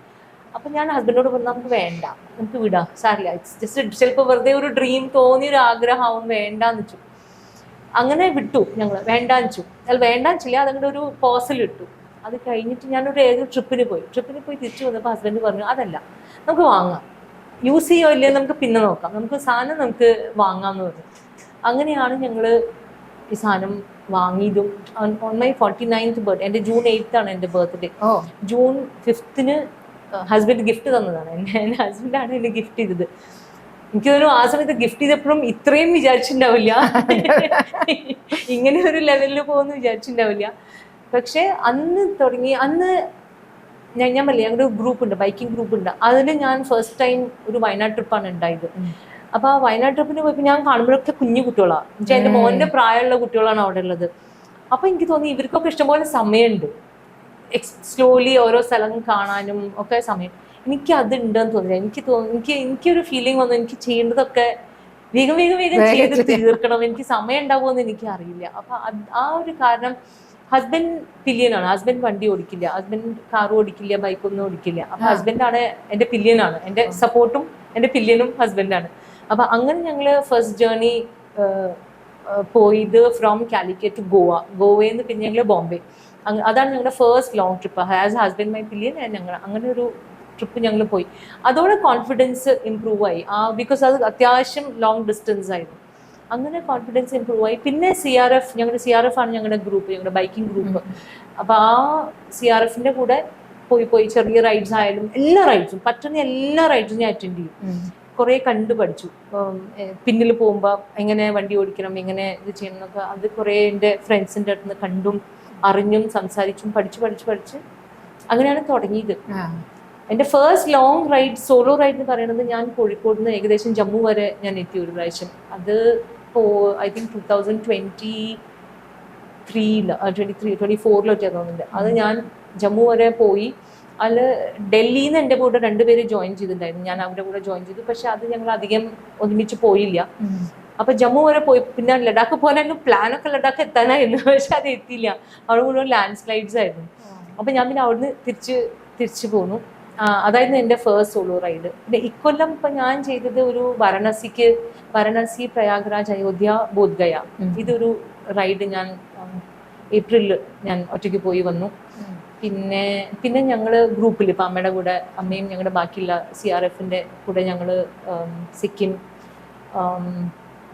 അപ്പൊ ഞാൻ ഹസ്ബൻഡിനോട് പറഞ്ഞു നമുക്ക് വേണ്ട, നമുക്ക് വിടാം, സാരില്ല, ജസ്റ്റ് ചിലപ്പോൾ വെറുതെ ഒരു ഡ്രീം തോന്നിയൊരു ആഗ്രഹമാവും, വേണ്ടാന്ന് വെച്ചു. അങ്ങനെ വിട്ടു ഞങ്ങൾ, വേണ്ടാന്ന് വെച്ചു. അല്ല വേണ്ടാന്ന് വെച്ചില്ല, അതുകൊണ്ട് ഒരു പോസിൽ ഇട്ടു. അത് കഴിഞ്ഞിട്ട് ഞാനൊരു ഏത് ട്രിപ്പിന് പോയി തിരിച്ചു വന്നപ്പോൾ ഹസ്ബൻഡ് പറഞ്ഞു അതല്ല, നമുക്ക് വാങ്ങാം, യൂസ് ചെയ്യോ ഇല്ലേ നമുക്ക് പിന്നെ നോക്കാം, നമുക്ക് സാധനം നമുക്ക് വാങ്ങാമെന്ന് പറഞ്ഞു. അങ്ങനെയാണ് ഞങ്ങൾ ഈ സാധനം വാങ്ങിയതും. ഓൺ മൈ 49th ബർത്ത്ഡേ, എൻ്റെ June 8th ആണ് എൻ്റെ birthday. June 5th husband gift തന്നതാണ്. എൻ്റെ ഹസ്ബൻഡാണ് എന്നെ ഗിഫ്റ്റ് ചെയ്തത്. എനിക്ക് തോന്നുന്നു ആ സമയത്ത് ഗിഫ്റ്റ് ചെയ്തപ്പോഴും ഇത്രയും വിചാരിച്ചിട്ടുണ്ടാവില്ല, ഇങ്ങനെ ഒരു ലെവലിൽ പോകുമെന്ന് വിചാരിച്ചിട്ടുണ്ടാവില്ല. പക്ഷെ അന്ന് തുടങ്ങി, അന്ന് ഞാൻ പറയില്ല, ഞങ്ങളുടെ ഒരു ഗ്രൂപ്പ് ഉണ്ട്, ബൈക്കിംഗ് ഗ്രൂപ്പ് ഉണ്ട്. അതിൽ ഞാൻ ഫസ്റ്റ് ടൈം ഒരു വയനാട് ട്രിപ്പാണ് ഉണ്ടായത്. അപ്പൊ ആ വയനാട് ട്രിപ്പിന് പോയപ്പോൾ ഞാൻ കാണുമ്പോഴൊക്കെ കുഞ്ഞു കുട്ടികളാണ്, എന്നുവെച്ചാൽ എൻ്റെ മോൻ്റെ പ്രായമുള്ള കുട്ടികളാണ് അവിടെ ഉള്ളത്. അപ്പൊ എനിക്ക് തോന്നി ഇവർക്കൊക്കെ ഇഷ്ടംപോലെ സമയമുണ്ട്, സ്ലോലി ഓരോ സ്ഥലം കാണാനും ഒക്കെ സമയം. എനിക്ക് അത് ഉണ്ടെന്ന് തോന്നില്ല. എനിക്കൊരു ഫീലിംഗ് വന്നു, എനിക്ക് ചെയ്യേണ്ടതൊക്കെ വേഗം ചെയ്ത് തീർക്കണം, എനിക്ക് സമയം ഉണ്ടാവുമെന്ന് എനിക്ക് അറിയില്ല. അപ്പൊ ആ ഒരു കാരണം, ഹസ്ബൻഡ് പില്ലിയനാണ്, ഹസ്ബൻഡ് വണ്ടി ഓടിക്കില്ല, ഹസ്ബൻഡ് കാർ ഓടിക്കില്ല, ബൈക്കൊന്നും ഓടിക്കില്ല. അപ്പൊ ഹസ്ബൻഡാണ് എൻ്റെ പില്ലിയനാണ്, എൻ്റെ സപ്പോർട്ടും എൻ്റെ പില്ലിയനും ഹസ്ബൻഡാണ്. അപ്പൊ അങ്ങനെ ഞങ്ങള് ഫസ്റ്റ് ജേർണി പോയത് ഫ്രോം കാലിക്കറ്റ് ടു ഗോവയിൽ നിന്ന് പിന്നെ ഞങ്ങൾ ബോംബെ. അതാണ് ഞങ്ങളുടെ first long trip as husband my pillion. ഞങ്ങൾ അങ്ങനെ ഒരു ട്രിപ്പ് ഞങ്ങൾ പോയി. അതോടെ കോൺഫിഡൻസ് ഇമ്പ്രൂവ് ആയി, ബിക്കോസ് അത് അത്യാവശ്യം ലോങ് ഡിസ്റ്റൻസ് ആയിരുന്നു. അങ്ങനെ കോൺഫിഡൻസ് ഇമ്പ്രൂവ് ആയി. പിന്നെ ഞങ്ങളുടെ CRF ആണ് ഞങ്ങളുടെ ഗ്രൂപ്പ്, ഞങ്ങളുടെ ബൈക്കിംഗ് ഗ്രൂപ്പ്. അപ്പൊ ആ CRFന്റെ കൂടെ പോയി ചെറിയ റൈഡ്സ് ആയാലും എല്ലാ റൈഡ്സും പറ്റുന്ന എല്ലാ റൈഡ്സും ഞാൻ അറ്റൻഡ് ചെയ്യും. കുറേ കണ്ടു പഠിച്ചു. പിന്നിൽ പോകുമ്പോൾ എങ്ങനെ വണ്ടി ഓടിക്കണം, എങ്ങനെ ഇത് ചെയ്യണം എന്നൊക്കെ അത് കുറേ എൻ്റെ ഫ്രണ്ട്സിൻ്റെ അടുത്ത് നിന്ന് കണ്ടും അറിഞ്ഞും സംസാരിച്ചും പഠിച്ച് അങ്ങനെയാണ് തുടങ്ങിയത്. എൻ്റെ first long ride, solo ride എന്ന് പറയുന്നത് ഞാൻ കോഴിക്കോട് നിന്ന് ഏകദേശം ജമ്മു വരെ ഞാൻ എത്തി ഒരു പ്രാവശ്യം. അത് ഐ തിങ്ക് 2023-24 തോന്നുന്നുണ്ട്. അത് ഞാൻ ജമ്മു വരെ പോയി. അതിൽ ഡൽഹിയിൽ നിന്ന് എൻ്റെ കൂടെ 2 പേര് ജോയിൻ ചെയ്തിട്ടുണ്ടായിരുന്നു. ഞാൻ അവരുടെ കൂടെ ജോയിൻ ചെയ്തു. പക്ഷെ അത് ഞങ്ങൾ അധികം ഒരുമിച്ച് പോയില്ല. അപ്പൊ ജമ്മു വരെ പോയി. പിന്നെ ലഡാക്ക് പോകാനായിരുന്നു പ്ലാനൊക്കെ, ലഡാക്ക് എത്താനായിരുന്നു. പക്ഷെ അത് എത്തിയില്ല. അവിടെ മുഴുവൻ ലാൻഡ് സ്ലൈഡ്സ് ആയിരുന്നു. അപ്പൊ ഞാൻ പിന്നെ അവിടുന്ന് തിരിച്ചു പോന്നു. അതായിരുന്നു എൻ്റെ ഫസ്റ്റ് സോളോ റൈഡ്. പിന്നെ ഇക്കൊല്ലം ഇപ്പൊ ഞാൻ ചെയ്തത് ഒരു വാരണാസി, പ്രയാഗ്രാജ്, അയോധ്യ, ബോധ്ഗയ, ഇതൊരു റൈഡ് ഞാൻ ഏപ്രിലിൽ ഞാൻ ഒറ്റയ്ക്ക് പോയി വന്നു. പിന്നെ ഞങ്ങൾ ഗ്രൂപ്പിൽ ഇപ്പം അമ്മയുടെ കൂടെ, അമ്മയും ഞങ്ങളുടെ ബാക്കിയുള്ള CRFന്റെ കൂടെ ഞങ്ങൾ സിക്കിം,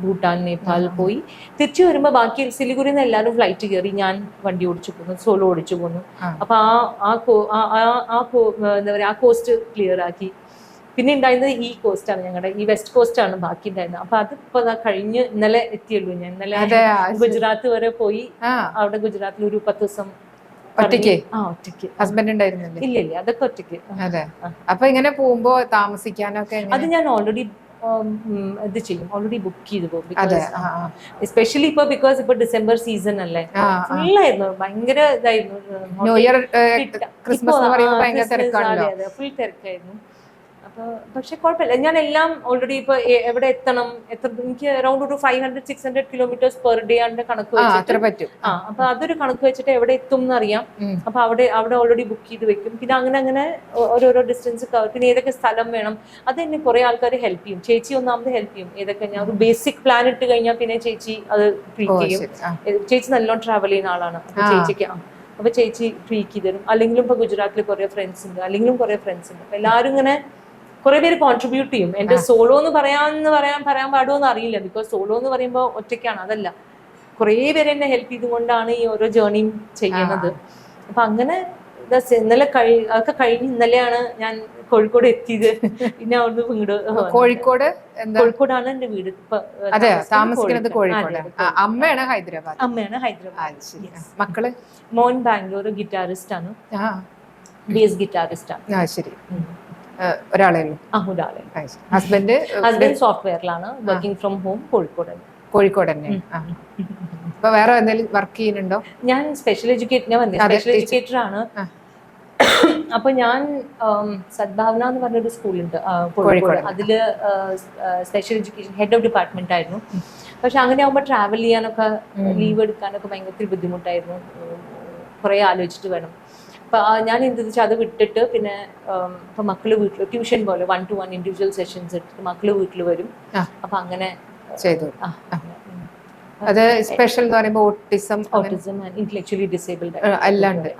ഭൂട്ടാൻ, നേപ്പാൾ പോയി. തിരിച്ചു വരുമ്പോൾ ബാക്കി സിലിഗുരിയിൽ നിന്ന് എല്ലാവരും ഫ്ലൈറ്റ് കയറി, ഞാൻ വണ്ടി ഓടിച്ചു പോന്നു, സോളോ ഓടിച്ചു പോന്നു. അപ്പൊ എന്താ പറയുക, ആ കോസ്റ്റ് ക്ലിയർ ആക്കി. പിന്നെ ഉണ്ടായിരുന്നത് ഈ കോസ്റ്റാണ്, ഞങ്ങളുടെ ഈ വെസ്റ്റ് കോസ്റ്റ് ആണ് ബാക്കി ഉണ്ടായിരുന്നത്. അപ്പൊ അതിപ്പോ കഴിഞ്ഞ് ഇന്നലെ എത്തിയുള്ളൂ ഞാൻ. ഇന്നലെ ഗുജറാത്ത് വരെ പോയി. അവിടെ ഗുജറാത്തിൽ ഒരു 10 ദിവസം ഒറ്റയ്ക്ക്. ഹസ്ബൻഡ് ഉണ്ടായിരുന്നില്ലേ? ഇല്ല, അതൊക്കെ ഒറ്റയ്ക്ക്. അതെ. അപ്പൊ ഇങ്ങനെ പോകുമ്പോ താമസിക്കാനൊക്കെ അത് ഞാൻ ഓൾറെഡി ഇത് ചെയ്യും, ഓൾറെഡി ബുക്ക് ചെയ്ത് പോകും. എസ്പെഷ്യലി ബിക്കോസ് ഇപ്പൊ ഡിസംബർ സീസൺ അല്ലേ, ഫുള്ളായിരുന്നു, ഭയങ്കര ഇതായിരുന്നു. ന്യൂ ഇയർ, ക്രിസ്മസ് ഫുൾ തിരക്കായിരുന്നു. പക്ഷെ കുഴപ്പമില്ല, ഞാൻ എല്ലാം ഓൾറെഡി ഇപ്പൊ എവിടെ എത്തണം, എനിക്ക് അറൌണ്ട് ഒരു 500-600 കിലോമീറ്റേഴ്സ് പെർ ഡേ ആണ് കണക്ക് വെച്ചിട്ട്. അപ്പൊ അതൊരു കണക്ക് വെച്ചിട്ട് എവിടെ എത്തും എന്നറിയാം. അപ്പൊ അവിടെ ഓൾറെഡി ബുക്ക് ചെയ്ത് വെക്കും. പിന്നെ അങ്ങനെ ഓരോരോ ഡിസ്റ്റൻസ്, പിന്നെ ഏതൊക്കെ സ്ഥലം വേണം, അത് എന്നെ കുറെ ആൾക്കാർ ഹെൽപ്പ് ചെയ്യും. ചേച്ചി ഒന്നാമത് ഹെൽപ്പ് ചെയ്യും. ഏതൊക്കെ ഞാൻ ഒരു ബേസിക് പ്ലാൻ ഇട്ട് കഴിഞ്ഞാൽ പിന്നെ ചേച്ചി അത് ട്വീക്ക് ചെയ്യും. ചേച്ചി നല്ലോണം ട്രാവൽ ചെയ്യുന്ന ആളാണ്. അപ്പൊ ചേച്ചി ട്വീക്ക് ചെയ്ത് തരും. അല്ലെങ്കിലും ഇപ്പൊ ഗുജറാത്തിൽ കുറെ ഫ്രണ്ട്സ് ഉണ്ട്, അപ്പൊ എല്ലാവരും ഇങ്ങനെ കുറെ പേര് കോൺട്രിബ്യൂട്ട് ചെയ്യും. എന്റെ സോളോ എന്ന് പറയാൻ പാടുമോ എന്ന് അറിയില്ല. ബിക്കോസ് സോളോ എന്ന് പറയുമ്പോൾ ഒറ്റയ്ക്കാണ്, അതല്ല, കുറെ പേര് എന്നെ ഹെൽപ്പ് ചെയ്തുകൊണ്ടാണ് ഈ ഓരോ ജേർണിയും ചെയ്യുന്നത്. അപ്പൊ അങ്ങനെ ഇന്നലെ അതൊക്കെ കഴിഞ്ഞ് ഇന്നലെയാണ് ഞാൻ കോഴിക്കോട് എത്തിയത്. പിന്നെ അവിടുന്ന് ഇങ്ങോട്ട് കോഴിക്കോടാണ് എന്റെ വീട്. താമസിക്കുന്നത് കോഴിക്കോട്. അമ്മയാണ് ഹൈദരാബാദ്. മക്കള്? മോൻ ബാംഗ്ലൂർ ഗിറ്റാറിസ്റ്റ് ആണ്, ബേസ് ഗിറ്റാറിസ്റ്റ് ആണ്. ശരി. ഒരാളെ? ഹസ്ബൻഡ് സോഫ്റ്റ്വെയറിലാണ്, വർക്കിംഗ് ഫ്രം ഹോം, കോഴിക്കോട് തന്നെ. ഇപ്പൊ വേറെ എന്തെങ്കിലും വർക്ക് ചെയ്യുന്നുണ്ടോ? ഞാൻ സ്പെഷ്യൽ എഡ്യൂക്കേറ്റർ ആണ്. അപ്പൊ ഞാൻ സദ്ഭാവന എന്ന് പറഞ്ഞൊരു സ്കൂളുണ്ട് കോഴിക്കോട്. അതില് special education head of department ആയിരുന്നു. പക്ഷെ അങ്ങനെ ആകുമ്പോൾ ട്രാവൽ ചെയ്യാനൊക്കെ, ലീവ് എടുക്കാനൊക്കെ ഭയങ്കര ബുദ്ധിമുട്ടായിരുന്നു. കുറെ ആലോചിച്ചിട്ട് വേണം. അപ്പൊ ഞാൻ എന്ത് വെച്ചാൽ അത് വിട്ടിട്ട് പിന്നെ ഇപ്പൊ മക്കള് വീട്ടിൽ ട്യൂഷൻ പോലെ 1-to-1 ഇൻഡിവിജ്വൽ സെഷൻസ് എടുത്തിട്ട് മക്കള് വീട്ടിൽ വരും. അപ്പൊ അങ്ങനെ ചെയ്തു. അത് സ്പെഷ്യൽ എന്ന് പറയുമ്പോൾ ഓട്ടിസം, ഇന്റലക്ച്വലി ഡിസേബിൾഡ് എല്ലാം ഉണ്ട്.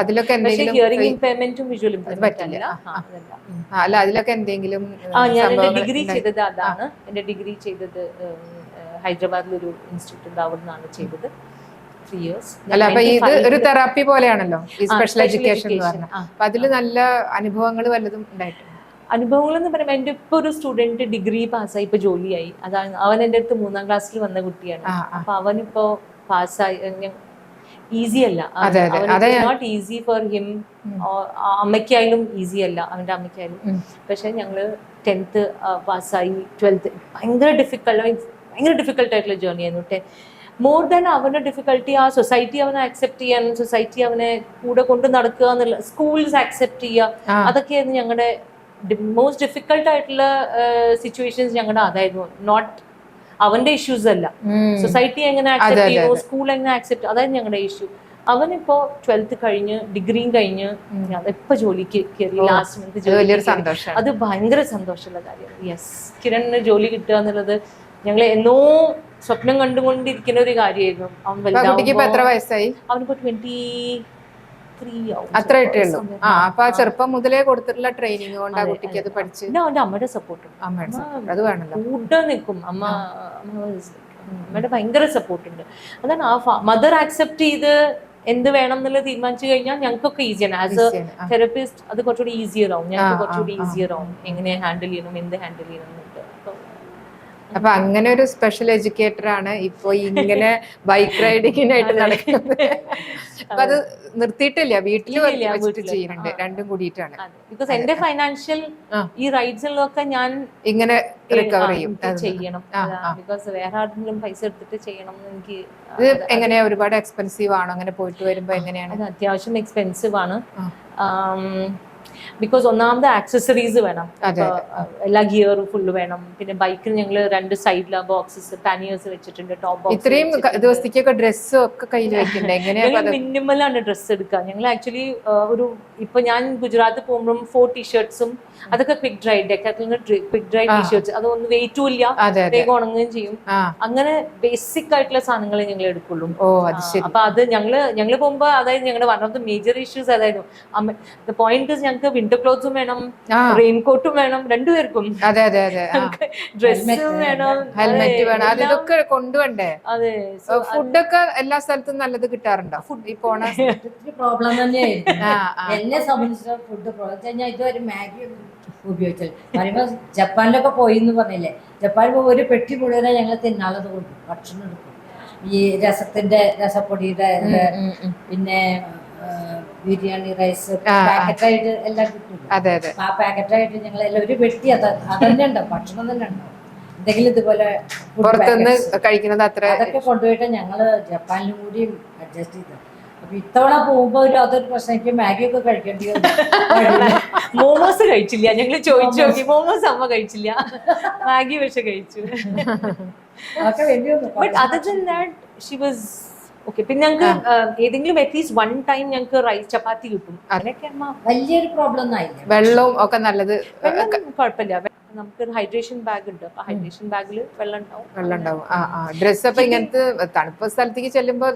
അതിലൊക്കെ ഹിയറിംഗ് ഇമ്പയർമെന്റും വിഷ്വൽ ഇമ്പയർമെന്റും അല്ല, അതിലൊക്കെ എന്തെങ്കിലും? ഞാൻ എന്റെ ഡിഗ്രി ചെയ്തത് അതാണ്. എന്റെ ഡിഗ്രി ചെയ്തത് ഹൈദരാബാദിലൊരു ഇൻസ്റ്റിറ്റ്യൂട്ട് ഉണ്ട്, അവിടെ നിന്നാണ് ചെയ്തത്. അല്ല, അപ്പൊ ഇത് ഒരു തെറാപ്പി പോലെയാണല്ലോ ഈ സ്പെഷ്യൽ എഡ്യൂക്കേഷൻ എന്ന് പറഞ്ഞാൽ. അപ്പൊ അതില് നല്ല അനുഭവങ്ങൾ വല്ലതും ഉണ്ടായിട്ടുണ്ട്? അനുഭവങ്ങൾ എന്ന് പറയുമ്പോൾ എന്റെ ഇപ്പൊ ഒരു സ്റ്റുഡന്റ് ഡിഗ്രി പാസ്സായി, ഇപ്പൊ ജോലിയായി. അതാണ് അവൻ എന്റെ അടുത്ത് 3ാം ക്ലാസ്സിൽ വന്ന കുട്ടിയാണ്. അപ്പൊ അവനിപ്പോ പാസ്സായി. ഈസി അല്ല, നോട്ട് ഈസി ഫോർ ഹിം. അമ്മയ്ക്കായാലും ഈസി അല്ല, അവന്റെ അമ്മയ്ക്കായാലും. പക്ഷെ ഞങ്ങള് 10th പാസ്സായി, 12th ഭയങ്കര ഡിഫിക്കൽട്ട് ആയിട്ടുള്ള ജേർണി ആയിരുന്നു. മോർ ദാൻ അവന്റെ ഡിഫിക്കൽട്ടി ആ സൊസൈറ്റി അവനെ അക്സെപ്റ്റ് ചെയ്യാൻ, സൊസൈറ്റി അവനെ കൂടെ കൊണ്ട് നടക്കുക എന്നുള്ള, സ്കൂൾസ് അക്സെപ്റ്റ് ചെയ്യുക, അതൊക്കെയായിരുന്നു ഞങ്ങളുടെ മോസ്റ്റ് ഡിഫിക്കൽട്ട് ആയിട്ടുള്ള സിറ്റുവേഷൻസ്. ഞങ്ങളുടെ അതായിരുന്നു. നോട്ട് അവന്റെ ഇഷ്യൂസ് അല്ല, സൊസൈറ്റി എങ്ങനെ അക്സെപ്റ്റ് ചെയ്യുന്നു, സ്കൂൾ എങ്ങനെ അക്സെപ്റ്റ്, അതായത് ഞങ്ങളുടെ ഇഷ്യൂ. അവനിപ്പോ 12th കഴിഞ്ഞ് ഡിഗ്രിയും കഴിഞ്ഞ് ഇപ്പൊ ജോലിക്ക് കയറി. ലാസ്റ്റ് മന്ത് അത് ഭയങ്കര സന്തോഷമുള്ള കാര്യമാണ്. യെസ്, കിരണിന് ജോലി കിട്ടുക എന്നുള്ളത് ഞങ്ങൾ എന്നോ സ്വപ്നം കണ്ടുകൊണ്ടിരിക്കുന്ന ഒരു കാര്യമായിരുന്നു. എത്ര വയസ്സായി? അവനിപ്പോ 23 ആവും. അത്ര ഇട്ടുള്ളൂ. അപ്പൊ ചെറുപ്പം മുതലേ കൊടുത്തിട്ടുള്ള ട്രെയിനിങ് കൊണ്ട് ആ കുട്ടിക്ക് അത് പഠിച്ച്. അവന്റെ അമ്മയുടെ സപ്പോർട്ട്, അത് വേണല്ലോ, കൂടെ നിൽക്കും. അമ്മയുടെ ഭയങ്കര സപ്പോർട്ട് ഉണ്ട്. അതാണ് ആ മദർ ആക്സെപ്റ്റ് ചെയ്ത് എന്ത് വേണം എന്നുള്ളത് തീരുമാനിച്ചു കഴിഞ്ഞാൽ ഞങ്ങൾക്കൊക്കെ ഈസിയാണ്. ആസ് എ തെറപ്പിസ്റ്റ് അത് കുറച്ചുകൂടി ഈസിയർ ആവും, ഞങ്ങൾക്ക് കുറച്ചുകൂടി ഈസിയർ ആവും എങ്ങനെ ഹാൻഡിൽ ചെയ്യണം, എന്ത് ഹാൻഡിൽ ചെയ്യണം എന്നിട്ട്. അപ്പൊ അങ്ങനെ ഒരു സ്പെഷ്യൽ എഡ്യൂക്കേറ്റർ ആണ് ഇപ്പൊ ഇങ്ങനെ ബൈക്ക് റൈഡിങ്ങിനായിട്ട് നടക്കുന്നത്. അപ്പൊ അത് നിർത്തിയിട്ടില്ല, വീട്ടിൽ വെച്ചിട്ട് ചെയ്യുന്നുണ്ട്, രണ്ടും കൂടിയിട്ടാണ്. ബിക്കോസ് എന്റെ ഫൈനാൻഷ്യൽ ഈ റൈഡ്സിലൊക്കെ ഞാൻ ഇങ്ങനെ റിക്കവർ ചെയ്യണം. ബിക്കോസ് വേറെ ആരെങ്കിലും പൈസ എടുത്തിട്ട് ചെയ്യണം എന്ന് എനിക്ക്. ഇത് എങ്ങനെയാ, ഒരുപാട് എക്സ്പെൻസീവ് ആണോ അങ്ങനെ പോയിട്ട് വരുമ്പോ? എങ്ങനെയാണ്? അത് അത്യാവശ്യം എക്സ്പെൻസീവ് ആണ്. ബിക്കോസ് ഒന്നാമത് ആക്സസറീസ് വേണം, എല്ലാ ഗിയറും ഫുള്ള് വേണം. പിന്നെ ബൈക്കിന് ഞങ്ങൾ 2 സൈഡിലെ ബോക്സസ് പാനിയേഴ്സ് വെച്ചിട്ടുണ്ട്, ടോപ്പ് ബോക്സ്. ഇത്രയും ദിവസത്തേക്കൊക്കെ ഡ്രസ്സും ഒക്കെ കയ്യിൽ വെക്കണ്ടേ? എങ്ങനെയാ? മിനിമലാണ് ഡ്രസ്സ് എടുക്കുക ഞങ്ങൾ. ആക്ച്വലി ഒരു ഇപ്പൊ ഞാൻ ഗുജറാത്ത് പോകുമ്പോഴും 4 ടീഷർട്ട്സും അതൊക്കെ ക്വിക്ക് ഡ്രൈ, ഡെക്കാത്തലിന് ക്വിക്ക് ഡ്രൈ ടീഷർട്ട്സ്, അതൊന്നും വെയിറ്റും ഇല്ല, വേഗം ഉണങ്ങുകയും ചെയ്യും. അങ്ങനെ ബേസിക് ആയിട്ടുള്ള സാധനങ്ങളെ ഞങ്ങൾ എടുക്കുള്ളൂ. അപ്പൊ അത് ഞങ്ങള് പോകുമ്പോ അതായത് ഞങ്ങളുടെ one of the major issues അതായിരുന്നു. ദ പോയിന്റ് ഞങ്ങൾക്ക് വിന്റർ ക്ലോത്ത്സും വേണം, റെയിൻകോട്ടും വേണം, രണ്ടുപേർക്കും. ഡ്രസ്സും വേണം, ഹെൽമെറ്റ് വേണം, അതൊക്കെ കൊണ്ടുവണ്ടേ? അതെ. ഫുഡൊക്കെ എല്ലാ സ്ഥലത്തും നല്ലത് കിട്ടാറുണ്ടോ? ഫുഡ് ഈ പോണ പ്രോബ്ലം തന്നെയായിരുന്നു എന്നെ സംബന്ധിച്ച. ഫുഡ് പ്രോബ്ലം ഞാൻ ഇതുവരെ മാഗി ഉപയോഗിച്ചത് പറയുമ്പോ ജപ്പാനിലൊക്കെ പോയി എന്ന് പറഞ്ഞില്ലേ, ജപ്പാനിൽ പോയി ഒരു പെട്ടി മുഴുവനെ ഞങ്ങൾ തിന്നാളത് കൊടുക്കും, ഭക്ഷണം എടുക്കും. ഈ രസപ്പൊടിയുടെ പിന്നെ ബിരിയാണി റൈസ് പാക്കറ്റായിട്ട് എല്ലാം കിട്ടും. ആ പാക്കറ്റായിട്ട് ഞങ്ങൾ എല്ലാം ഒരു പെട്ടി അതന്നെ ഉണ്ടാവും, ഭക്ഷണം തന്നെ ഉണ്ടാവും. എന്തെങ്കിലും ഇതുപോലെ കഴിക്കുന്നത് അതൊക്കെ കൊണ്ടുപോയിട്ട് ഞങ്ങള് ജപ്പാനിലും കൂടി അഡ്ജസ്റ്റ് ചെയ്തു. അപ്പൊ ഇത്തവണ പോകുമ്പോ അതൊരു പ്രശ്നം, എനിക്ക് മാഗി ഒക്കെ കഴിക്കേണ്ടി വന്നു. മോമോസ് കഴിച്ചില്ല, ഞങ്ങള് ചോദിച്ചു നോക്കി, മോമോസ് അമ്മ കഴിച്ചില്ല, മാഗി പക്ഷെ കഴിച്ചു. അതൊക്കെ വേണ്ടി വന്നു. But other than that she was okay. പിന്നെ ഞങ്ങൾക്ക് ഏതെങ്കിലും അറ്റ്ലീസ്റ്റ് 1 ടൈം ഞങ്ങൾക്ക് റൈസ് ചപ്പാത്തി കിട്ടും. അതിനൊക്കെ അമ്മ വലിയൊരു പ്രോബ്ലം ഒന്നും ആയില്ല. വെള്ളവും ഒക്കെ നല്ലത്, കുഴപ്പമില്ല. നമുക്ക് ഹൈഡ്രേഷൻ ബാഗ് ഉണ്ട്, അപ്പൊ ഹൈഡ്രേഷൻ ബാഗിൽ വെള്ളം ഉണ്ടാവും. ഡ്രസ് അപ്പൊ ഇങ്ങനത്തെ തണുപ്പ് സ്ഥലത്തേക്ക് ചെല്ലുമ്പോ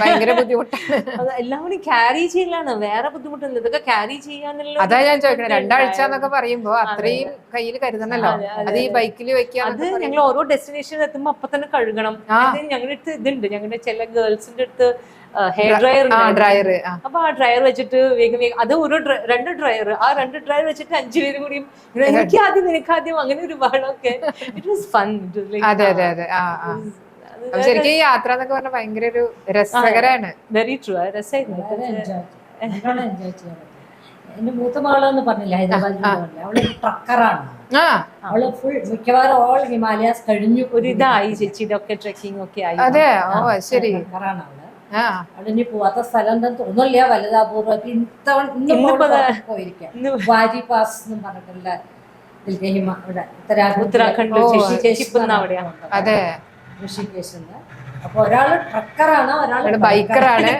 ഭയങ്കര ബുദ്ധിമുട്ടാണ്. അത് എല്ലാവരും ക്യാരി ചെയ്യലാണ്, വേറെ ബുദ്ധിമുട്ടൊന്നും. ഇതൊക്കെ ക്യാരി ചെയ്യാനുള്ള. അതാ ഞാൻ ചോദിക്കണേ, 2 ആഴ്ച എന്നൊക്കെ പറയുമ്പോ അത്രയും കയ്യിൽ കരുതണല്ലോ. അത് ഈ ബൈക്കിൽ വെക്കാൻ അത് ഞങ്ങൾ ഓരോ ഡെസ്റ്റിനേഷനിൽ എത്തുമ്പോ അപ്പൊ തന്നെ കഴുകണം. ഞങ്ങളുടെ അടുത്ത് ഇതുണ്ട്, ഞങ്ങളുടെ ചില ഗേൾസിന്റെ അടുത്ത് ഹെയർ ഡ്രയർ. അപ്പൊ ആ ഡ്രയർ വെച്ചിട്ട് വേഗം അത് 2 ഡ്രയർ, ആ 2 ഡ്രയർ വെച്ചിട്ട് 5 പേരും കൂടിയും എനിക്ക് ആദ്യം നിനക്കാദ്യം അങ്ങനെ ഒരു ബഹളമൊക്കെ. It was fun. അതെ അതെ അതെ. ശരിക്കും ഈ യാത്ര എന്നൊക്കെ പറഞ്ഞാൽ ഭയങ്കര ഒരു രസകരമാണ്. Very true. രസമായിരുന്നു. എന്റെ മൂത്ത മകളെന്ന് പറഞ്ഞില്ല, ഹൈദരാബാദിൽ അവള് ട്രക്കറാണ്. അവള് ഫുൾ മിക്കവാറും ഓൾ ഹിമാലയാസ് കഴിഞ്ഞു. ഒരു ഇതായി ചേച്ചിയുടെ ഒക്കെ ട്രെക്കിംഗ് ഒക്കെ ആയി. അതെ, ഓ ശരി. ട്രക്കറാണ് അവള്. അവിടെ ഇനി പോവാത്ത സ്ഥലം എന്താന്ന് തോന്നില്ല, വലുതാപൂർവ്വം പോയിരിക്കാം. വാരി പാസ് എന്നും പറഞ്ഞിട്ടുള്ള ഉത്തരാഖണ്ഡ് ഋഷികേശ്. അപ്പൊ ഒരാള് ട്രക്കറാണ്, ഒരാള് ബൈക്കറാണ്.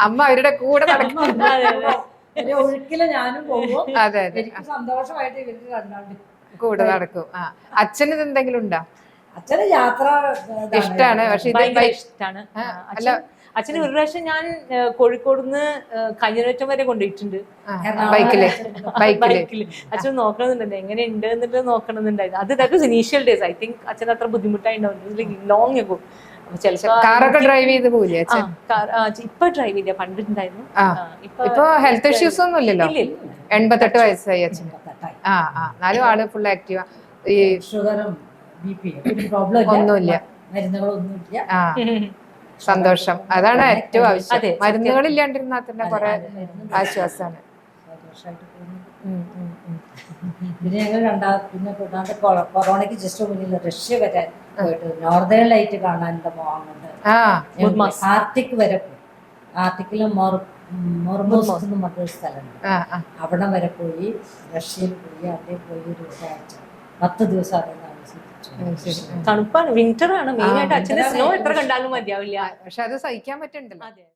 അമ്മ അവരുടെ കൂടെ നടക്കുന്നു. ഒഴുക്കില് ഞാനും പോകും. അതെ, എനിക്ക് സന്തോഷമായിട്ട് ഇവർക്ക് കണ്ടാണ്ട് കൂടെ നടക്കും. അച്ഛന് ഇത് എന്തെങ്കിലും ഉണ്ടോ? അച്ഛന് യാത്ര ഇഷ്ടാണ്, പക്ഷെ ഇഷ്ടാണ്. അച്ഛന് ഒരു പ്രാവശ്യം ഞാൻ കോഴിക്കോടുന്ന് കഞ്ഞിരറ്റം വരെ കൊണ്ടുപോയിട്ടുണ്ട് ബൈക്കില്. അച്ഛൻ നോക്കണമെന്നുണ്ട് എങ്ങനെ ഉണ്ട് എന്നിട്ട് നോക്കണമെന്നുണ്ടായിരുന്നു. അത് that was initial days. I think അച്ഛൻ അത്ര ബുദ്ധിമുട്ടായിട്ടുണ്ടാവും, ലോങ് ആകും. കാറൊക്കെ ഡ്രൈവ് ചെയ്ത് പോവില്ലേ? ഇപ്പൊ ഡ്രൈവ് ചെയ്യില്ല, പണ്ടുണ്ടായിരുന്നു. ഇപ്പൊ ഹെൽത്ത് ഇഷ്യൂസ് ഒന്നും ഇല്ലല്ലോ. 88 വയസ്സായി അച്ഛൻ. എന്നാലും ആള് ഫുൾ ആക്റ്റീവാ. ഈ ഷുഗറും ബിപിയും പ്രോബ്ലം ഒന്നുമില്ല, മരുന്നുകളൊന്നുമില്ല. സന്തോഷം, അതാണ് ഏറ്റവും ആവശ്യം. മരുന്നുകളില്ലാണ്ടിരുന്നാൽ തന്നെ കുറെ ആശ്വാസമാണ്. പിന്നെ ഞങ്ങൾ പിന്നെ കൂടാണ്ട് കൊറോണയ്ക്ക് ജസ്റ്റ് മുന്നിൽ റഷ്യ വരെ പോയിട്ട് നോർത്തേൺ ലൈറ്റ് കാണാനുള്ള പോകുന്നുണ്ട്. ആർട്ടിക് വരെ പോയി. ആർട്ടിക്കില് മൊർമോസ് എന്ന് പറഞ്ഞൊരു സ്ഥലമുണ്ട്, അവിടെ വരെ പോയി. റഷ്യയിൽ പോയി, അവിടെ പോയി ഒരു ആഴ്ച 10 ദിവസം അവിടെ തണുപ്പാണ്, വിന്റർ ആണ് മെയിൻ ആയിട്ട്. അച്ഛന് സ്നോ എത്ര കണ്ടാലും മതിയാവില്ല, പക്ഷെ അത് സഹിക്കാൻ പറ്റുന്നുണ്ടല്ലോ.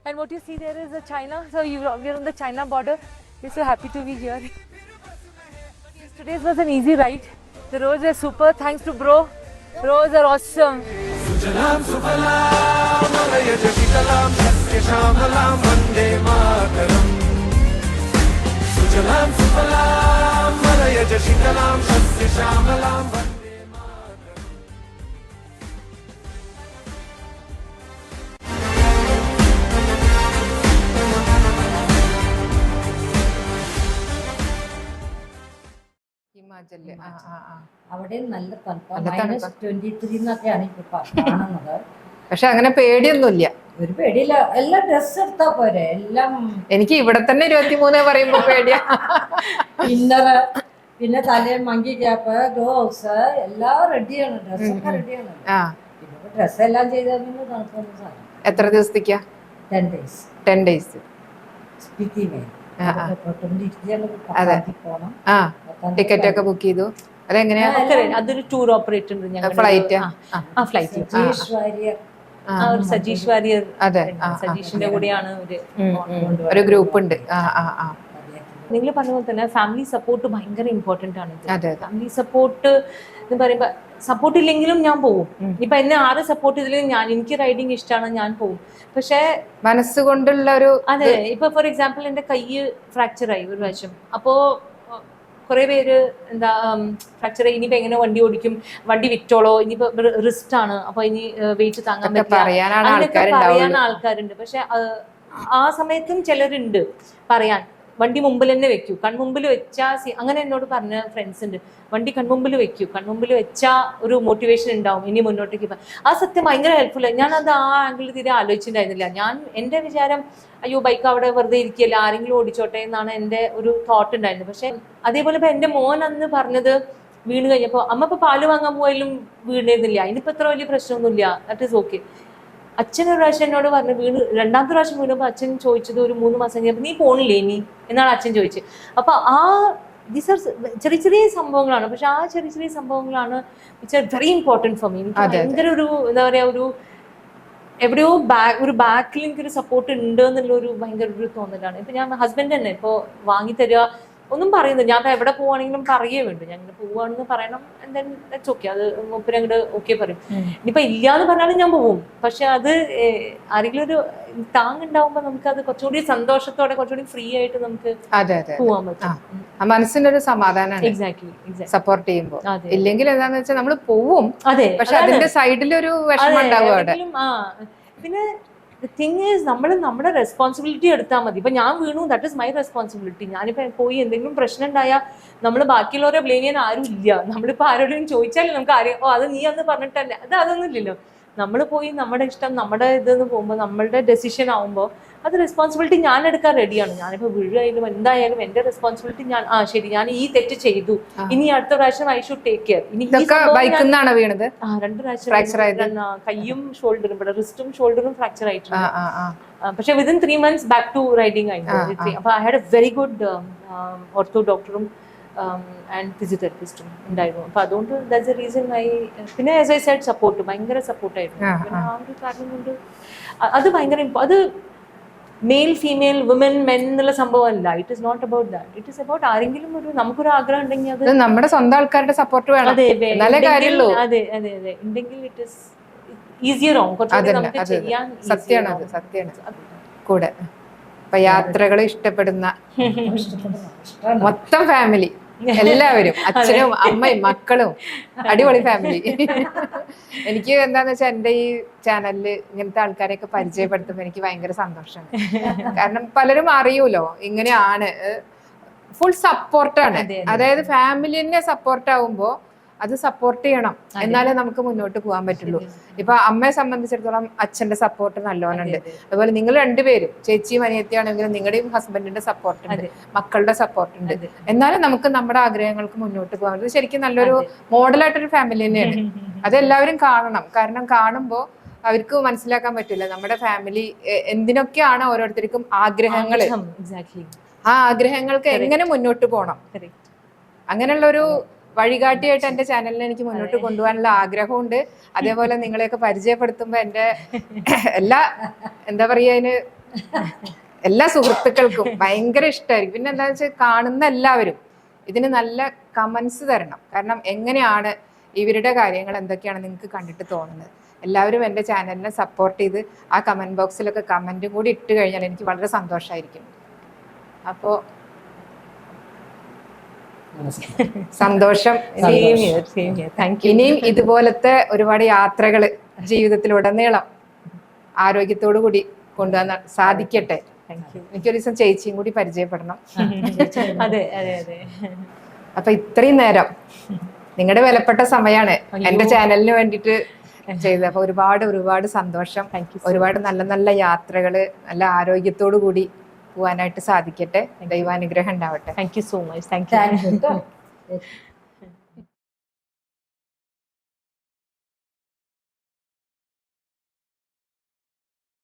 And what you see there is China. So we are on the China border. We're so happy to be here. Today's was an easy ride. The roads are super. Thanks to bro. Roads are awesome. Sujalam sufalam malayaj shikalam sasya shamalam vande mataram. Sujalam sufalam malayaj shikalam sasya shamalam vande mataram. അവിടെയും നല്ല തണുപ്പാണ്. -23 എന്നൊക്കെയാണ് ഇപ്പൊ കാണുന്നത്. പക്ഷെ അങ്ങനെ പേടിയൊന്നുമില്ല. ഒരു പേടിയില്ല. എല്ലാം ഡ്രസ് എടുത്താ പോരെ. എല്ലാം എനിക്ക് ഇവിടെ തന്നെ 23 പറയുമ്പോ പേടിയാ. ഇന്നർ, പിന്നെ തലയിൽ മങ്കി ക്യാപ്പ്, ഗ്ലോവ്സ് എല്ലാം റെഡിയാണ്. ഡ്രസ്സൊക്കെ റെഡിയാണ്. പിന്നെ ഡ്രസ് എല്ലാം ചെയ്താൽ തണുപ്പൊന്നും സാധനം. എത്ര ദിവസത്തേക്കാ? 10 days. 10 days. ടിക്കറ്റ് ഒക്കെ ബുക്ക് ചെയ്തു. അതെങ്ങനെയാ? അതൊരു ടൂർ ഓപ്പറേറ്റർ ഉണ്ട്. ഫ്ലൈറ്റ്? സജീഷ് വാര്യർ, സജീഷിന്റെ കൂടെയാണ് ഒരു ഗ്രൂപ്പ് ഉണ്ട്. നിങ്ങൾ പറഞ്ഞ പോലെ തന്നെ ഫാമിലി സപ്പോർട്ട് ഭയങ്കര ഇമ്പോർട്ടന്റ് ആണ്. ഫാമിലി സപ്പോർട്ട് എന്ന് പറയുമ്പോ സപ്പോർട്ട് ഇല്ലെങ്കിലും ഞാൻ പോകും. ഇപ്പൊ എന്നെ ആര് സപ്പോർട്ട് ചെയ്തില്ലെങ്കിൽ എനിക്ക് റൈഡിങ് ഇഷ്ടമാണ്, ഞാൻ പോകും. പക്ഷെ മനസ്സുകൊണ്ടുള്ള ഒരു അതെ. ഇപ്പൊ ഫോർ എക്സാമ്പിൾ എന്റെ കൈ ഫ്രാക്ചർ ആയി ഒരു പ്രാവശ്യം. അപ്പോ കുറെ പേര് എന്താ ഫ്രാക്ചർ ആയി, ഇനിയിപ്പോ എങ്ങനെ വണ്ടി ഓടിക്കും, വണ്ടി വിറ്റോളോ, ഇനിയിപ്പോ റിസ്ക് ആണ്, അപ്പൊ ഇനി വെയിറ്റ് താങ്ങാൻ പറ്റില്ല, അങ്ങനെയൊക്കെ പറയാൻ ആൾക്കാരുണ്ട്. പക്ഷെ ആ സമയത്തും ചിലരുണ്ട് പറയാൻ, വണ്ടി മുമ്പിൽ തന്നെ വെക്കൂ, കൺമുമ്പിൽ വെച്ചാ അങ്ങനെ എന്നോട് പറഞ്ഞ ഫ്രണ്ട്സ് ഉണ്ട്. വണ്ടി കൺമുമ്പിൽ വെക്കൂ, കൺമുമ്പിൽ വെച്ചാ ഒരു മോട്ടിവേഷൻ ഉണ്ടാവും ഇനി മുന്നോട്ടേക്ക്. ആ സത്യം ഭയങ്കര ഹെൽപ്ഫുൾ. ഞാനത് ആ ആംഗിൾ തീരെ ആലോചിച്ചിട്ടുണ്ടായിരുന്നില്ല. എന്റെ വിചാരം അയ്യോ ബൈക്ക് അവിടെ വെറുതെ ഇരിക്കുകയല്ല, ആരെങ്കിലും ഓടിച്ചോട്ടെ എന്നാണ് എൻ്റെ ഒരു തോട്ട് ഉണ്ടായിരുന്നത്. പക്ഷെ അതേപോലെ ഇപ്പൊ എൻ്റെ മോൻ അന്ന് പറഞ്ഞത്, വീണ് കഴിഞ്ഞപ്പോ അമ്മ ഇപ്പൊ പാല് വാങ്ങാൻ പോയാലും വീണിരുന്നില്ല, ഇനിയിപ്പോ ഇത്ര വലിയ പ്രശ്നമൊന്നുമില്ല, ദാറ്റ് ഈസ് ഓക്കെ. അച്ഛൻ ഒരു പ്രാവശ്യം എന്നോട് പറഞ്ഞു, രണ്ടാമത്തെ പ്രാവശ്യം വീണപ്പോൾ അച്ഛൻ ചോദിച്ചത് ഒരു 3 മാസം കഴിഞ്ഞപ്പോൾ നീ പോണില്ലേ ഇനി എന്നാണ് അച്ഛൻ ചോദിച്ചത്. അപ്പൊ ദീസ് ആർ ചെറിയ ചെറിയ സംഭവങ്ങളാണ്. പക്ഷെ ആ ചെറിയ ചെറിയ സംഭവങ്ങളാണ് it's very important for me. ഭയങ്കര ഒരു എന്താ പറയാ, എവിടെയോ ഒരു ബാക്കിൽ എനിക്കൊരു സപ്പോർട്ട് ഉണ്ട് എന്നുള്ളൊരു ഭയങ്കര ഒരു തോന്നലാണ്. ഇപ്പൊ ഞാൻ ഹസ്ബൻഡ് തന്നെ ഇപ്പൊ വാങ്ങിത്തരിക ഒന്നും പറയുന്നില്ല. ഞാൻ എവിടെ പോവാണെങ്കിലും പറയേ വേണ്ടു, ഞാൻ ഇങ്ങനെ പോവാണെന്ന് പറയണം, ദാറ്റ്സ് ഓക്കെ. അത് മൂപ്പര് അങ്ങോട്ട് ഓക്കെ പറയും. ഇനിയിപ്പൊ ഇല്ലാന്ന് പറഞ്ഞാലും ഞാൻ പോവും. പക്ഷെ അത് ആരെങ്കിലും ഒരു താങ്ങുണ്ടാവുമ്പോ നമുക്ക് അത് കുറച്ചുകൂടി സന്തോഷത്തോടെ കുറച്ചുകൂടി ഫ്രീ ആയിട്ട് നമുക്ക് പോവാൻ പറ്റും. മനസ്സിന്റെ ഒരു സമാധാനമാണ്. എക്സാക്ട്ലി സപ്പോർട്ട് ചെയ്യുമ്പോൾ. ഇല്ലെങ്കിൽ എന്താന്ന് വെച്ചാൽ നമ്മൾ പോവും, പക്ഷെ അതിന്റെ സൈഡിൽ ഒരു വിഷമം ഉണ്ടാവും അവിടെ. പിന്നെ തിങ് ഈസ് നമ്മൾ നമ്മുടെ റെസ്പോൺസിബിലിറ്റി എടുത്താൽ മതി. ഇപ്പൊ ഞാൻ വീണു, ദാറ്റ് ഇസ് മൈ റെസ്പോൺസിബിലിറ്റി. ഞാനിപ്പോ പോയി എന്തെങ്കിലും പ്രശ്നം ഉണ്ടായാൽ നമ്മൾ ബാക്കിയുള്ളവരെ ബ്ലെയിം ചെയ്യാൻ ആരും ഇല്ല. നമ്മളിപ്പോ ആരോടും ചോദിച്ചാലും നമുക്ക് ആരെയും അത് നീ അന്ന് പറഞ്ഞിട്ടല്ല, അതൊന്നും ഇല്ലല്ലോ. നമ്മൾ പോയി നമ്മുടെ ഇഷ്ടം നമ്മുടെ ഇതെന്ന് പോകുമ്പോൾ നമ്മളുടെ ഡെസിഷൻ ആവുമ്പോൾ അത് റെസ്പോൺസിബിലിറ്റി ഞാൻ എടുക്കാൻ റെഡിയാണ്. ഞാനിപ്പോൾ വീഴായാലും എന്തായാലും എന്റെ റെസ്പോൺസിബിലിറ്റി ഞാൻ ശരി, ഞാൻ ഈ തെറ്റ് ചെയ്തു, ഇനി അടുത്ത പ്രാവശ്യം ഐ ഷുഡ് ടേക്ക് കെയർ. ഇനി 2 പ്രാവശ്യം കയ്യും ഷോൾഡറും, ഇവിടെ റിസ്റ്റും ഷോൾഡറും ഫ്രാക്ചർ ആയിട്ടുണ്ട്. പക്ഷെ within 3 months back to riding ആയിരുന്നു. അപ്പൊ I had a very good ortho ഡോക്ടറും ആൻഡ് ഫിസിയോതെറാപ്പിസ്റ്റും ഉണ്ടായിരുന്നു. അപ്പൊ അതുകൊണ്ട് ദാറ്റ്സ് എ റീസൺ പിന്നെ ആസ് ഐ സെഡ് സപ്പോർട്ട് ഭയങ്കര സപ്പോർട്ടായിരുന്നു. പിന്നെ ആ ഒരു കാരണം കൊണ്ട് അത് ഭയങ്കര അത് മെയിൽ ഫീമെയിൽ വുമൻ മെൻ എന്നുള്ള സംഭവമല്ല. It is not about that. It is about ആരെങ്കിലും നമുക്കൊരു ആഗ്രഹം ഉണ്ടെങ്കിൽ അത് നമ്മുടെ സ്വന്തം ആൾക്കാരുടെ സപ്പോർട്ട് വേണം. അതെ ഉണ്ടെങ്കിൽ ഇറ്റ് ഇസ് ഈസിയർ ആവും കുറച്ചുകൂടി നമുക്ക് ചെയ്യാൻ. സത്യമാണ് കൂടെ. ഇപ്പൊ യാത്രകൾ ഇഷ്ടപ്പെടുന്ന മൊത്തം ഫാമിലി എല്ലാവരും, അച്ഛനും അമ്മയും മക്കളും, അടിപൊളി ഫാമിലി. എനിക്ക് എന്താന്ന് വെച്ചാൽ എന്റെ ഈ ചാനലില് ഇങ്ങനത്തെ ആൾക്കാരെയൊക്കെ പരിചയപ്പെടുത്തുമ്പോ എനിക്ക് ഭയങ്കര സന്തോഷമാണ്. കാരണം പലരും അറിയൂലോ ഇങ്ങനെയാണ്. ഫുൾ സപ്പോർട്ടാണ്. അതായത് ഫാമിലിനെ സപ്പോർട്ട് ആവുമ്പോ അത് സപ്പോർട്ട് ചെയ്യണം, എന്നാലേ നമുക്ക് മുന്നോട്ട് പോകാൻ പറ്റുള്ളൂ. ഇപ്പൊ അമ്മയെ സംബന്ധിച്ചിടത്തോളം അച്ഛന്റെ സപ്പോർട്ട് നല്ലോണുണ്ട്. അതുപോലെ നിങ്ങൾ രണ്ടുപേരും, ചേച്ചിയും അനിയത്തിയാണെങ്കിലും നിങ്ങളുടെയും ഹസ്ബൻഡിന്റെ സപ്പോർട്ട് ഉണ്ട്, മക്കളുടെ സപ്പോർട്ട് ഉണ്ട്. എന്നാലും നമുക്ക് നമ്മുടെ ആഗ്രഹങ്ങൾക്ക് മുന്നോട്ട് പോകാൻ പറ്റും. ശരിക്കും നല്ലൊരു മോഡലായിട്ടൊരു ഫാമിലി തന്നെയാണ്. അതെല്ലാവരും കാണണം. കാരണം കാണുമ്പോൾ അവർക്ക് മനസ്സിലാക്കാൻ പറ്റില്ല നമ്മുടെ ഫാമിലി എന്തിനൊക്കെയാണ് ഓരോരുത്തർക്കും ആഗ്രഹങ്ങൾ, ആ ആഗ്രഹങ്ങൾക്ക് എങ്ങനെ മുന്നോട്ട് പോകണം. അങ്ങനെയുള്ള ഒരു വഴികാട്ടിയായിട്ട് എന്റെ ചാനലിനെ എനിക്ക് മുന്നോട്ട് കൊണ്ടുപോകാനുള്ള ആഗ്രഹമുണ്ട്. അതേപോലെ നിങ്ങളെയൊക്കെ പരിചയപ്പെടുത്തുമ്പോൾ എന്റെ എല്ലാ എന്താ പറയാ എല്ലാ സുഹൃത്തുക്കൾക്കും ഭയങ്കര ഇഷ്ടമായിരിക്കും. പിന്നെ എന്താ വെച്ചാൽ കാണുന്ന എല്ലാവരും ഇതിന് നല്ല കമന്റ്സ് തരണം. കാരണം എങ്ങനെയാണ് ഇവരുടെ കാര്യങ്ങൾ എന്തൊക്കെയാണ് നിങ്ങൾക്ക് കണ്ടിട്ട് തോന്നുന്നത്. എല്ലാവരും എൻ്റെ ചാനലിനെ സപ്പോർട്ട് ചെയ്ത് ആ കമന്റ് ബോക്സിലൊക്കെ കമന്റും കൂടി ഇട്ട് കഴിഞ്ഞാൽ എനിക്ക് വളരെ സന്തോഷമായിരിക്കും. അപ്പോൾ സന്തോഷം. ഇനിയും ഇതുപോലത്തെ ഒരുപാട് യാത്രകൾ ജീവിതത്തിലുടനീളം ആരോഗ്യത്തോടു കൂടി കൊണ്ടുപോകാൻ സാധിക്കട്ടെ. എനിക്കൊരു ദിവസം ചേച്ചിയും കൂടി പരിചയപ്പെടണം. അതെ. അപ്പൊ ഇത്രയും നേരം നിങ്ങളുടെ വിലപ്പെട്ട സമയമാണ് എന്റെ ചാനലിന് വേണ്ടിയിട്ട് ചെയ്തത്. അപ്പൊ ഒരുപാട് സന്തോഷം. ഒരുപാട് നല്ല നല്ല യാത്രകള് നല്ല ആരോഗ്യത്തോടു കൂടി പോവാനായിട്ട് സാധിക്കട്ടെ. ദൈവാനുഗ്രഹം ഉണ്ടാവട്ടെ. Thank you so much. Thank you. Thank you.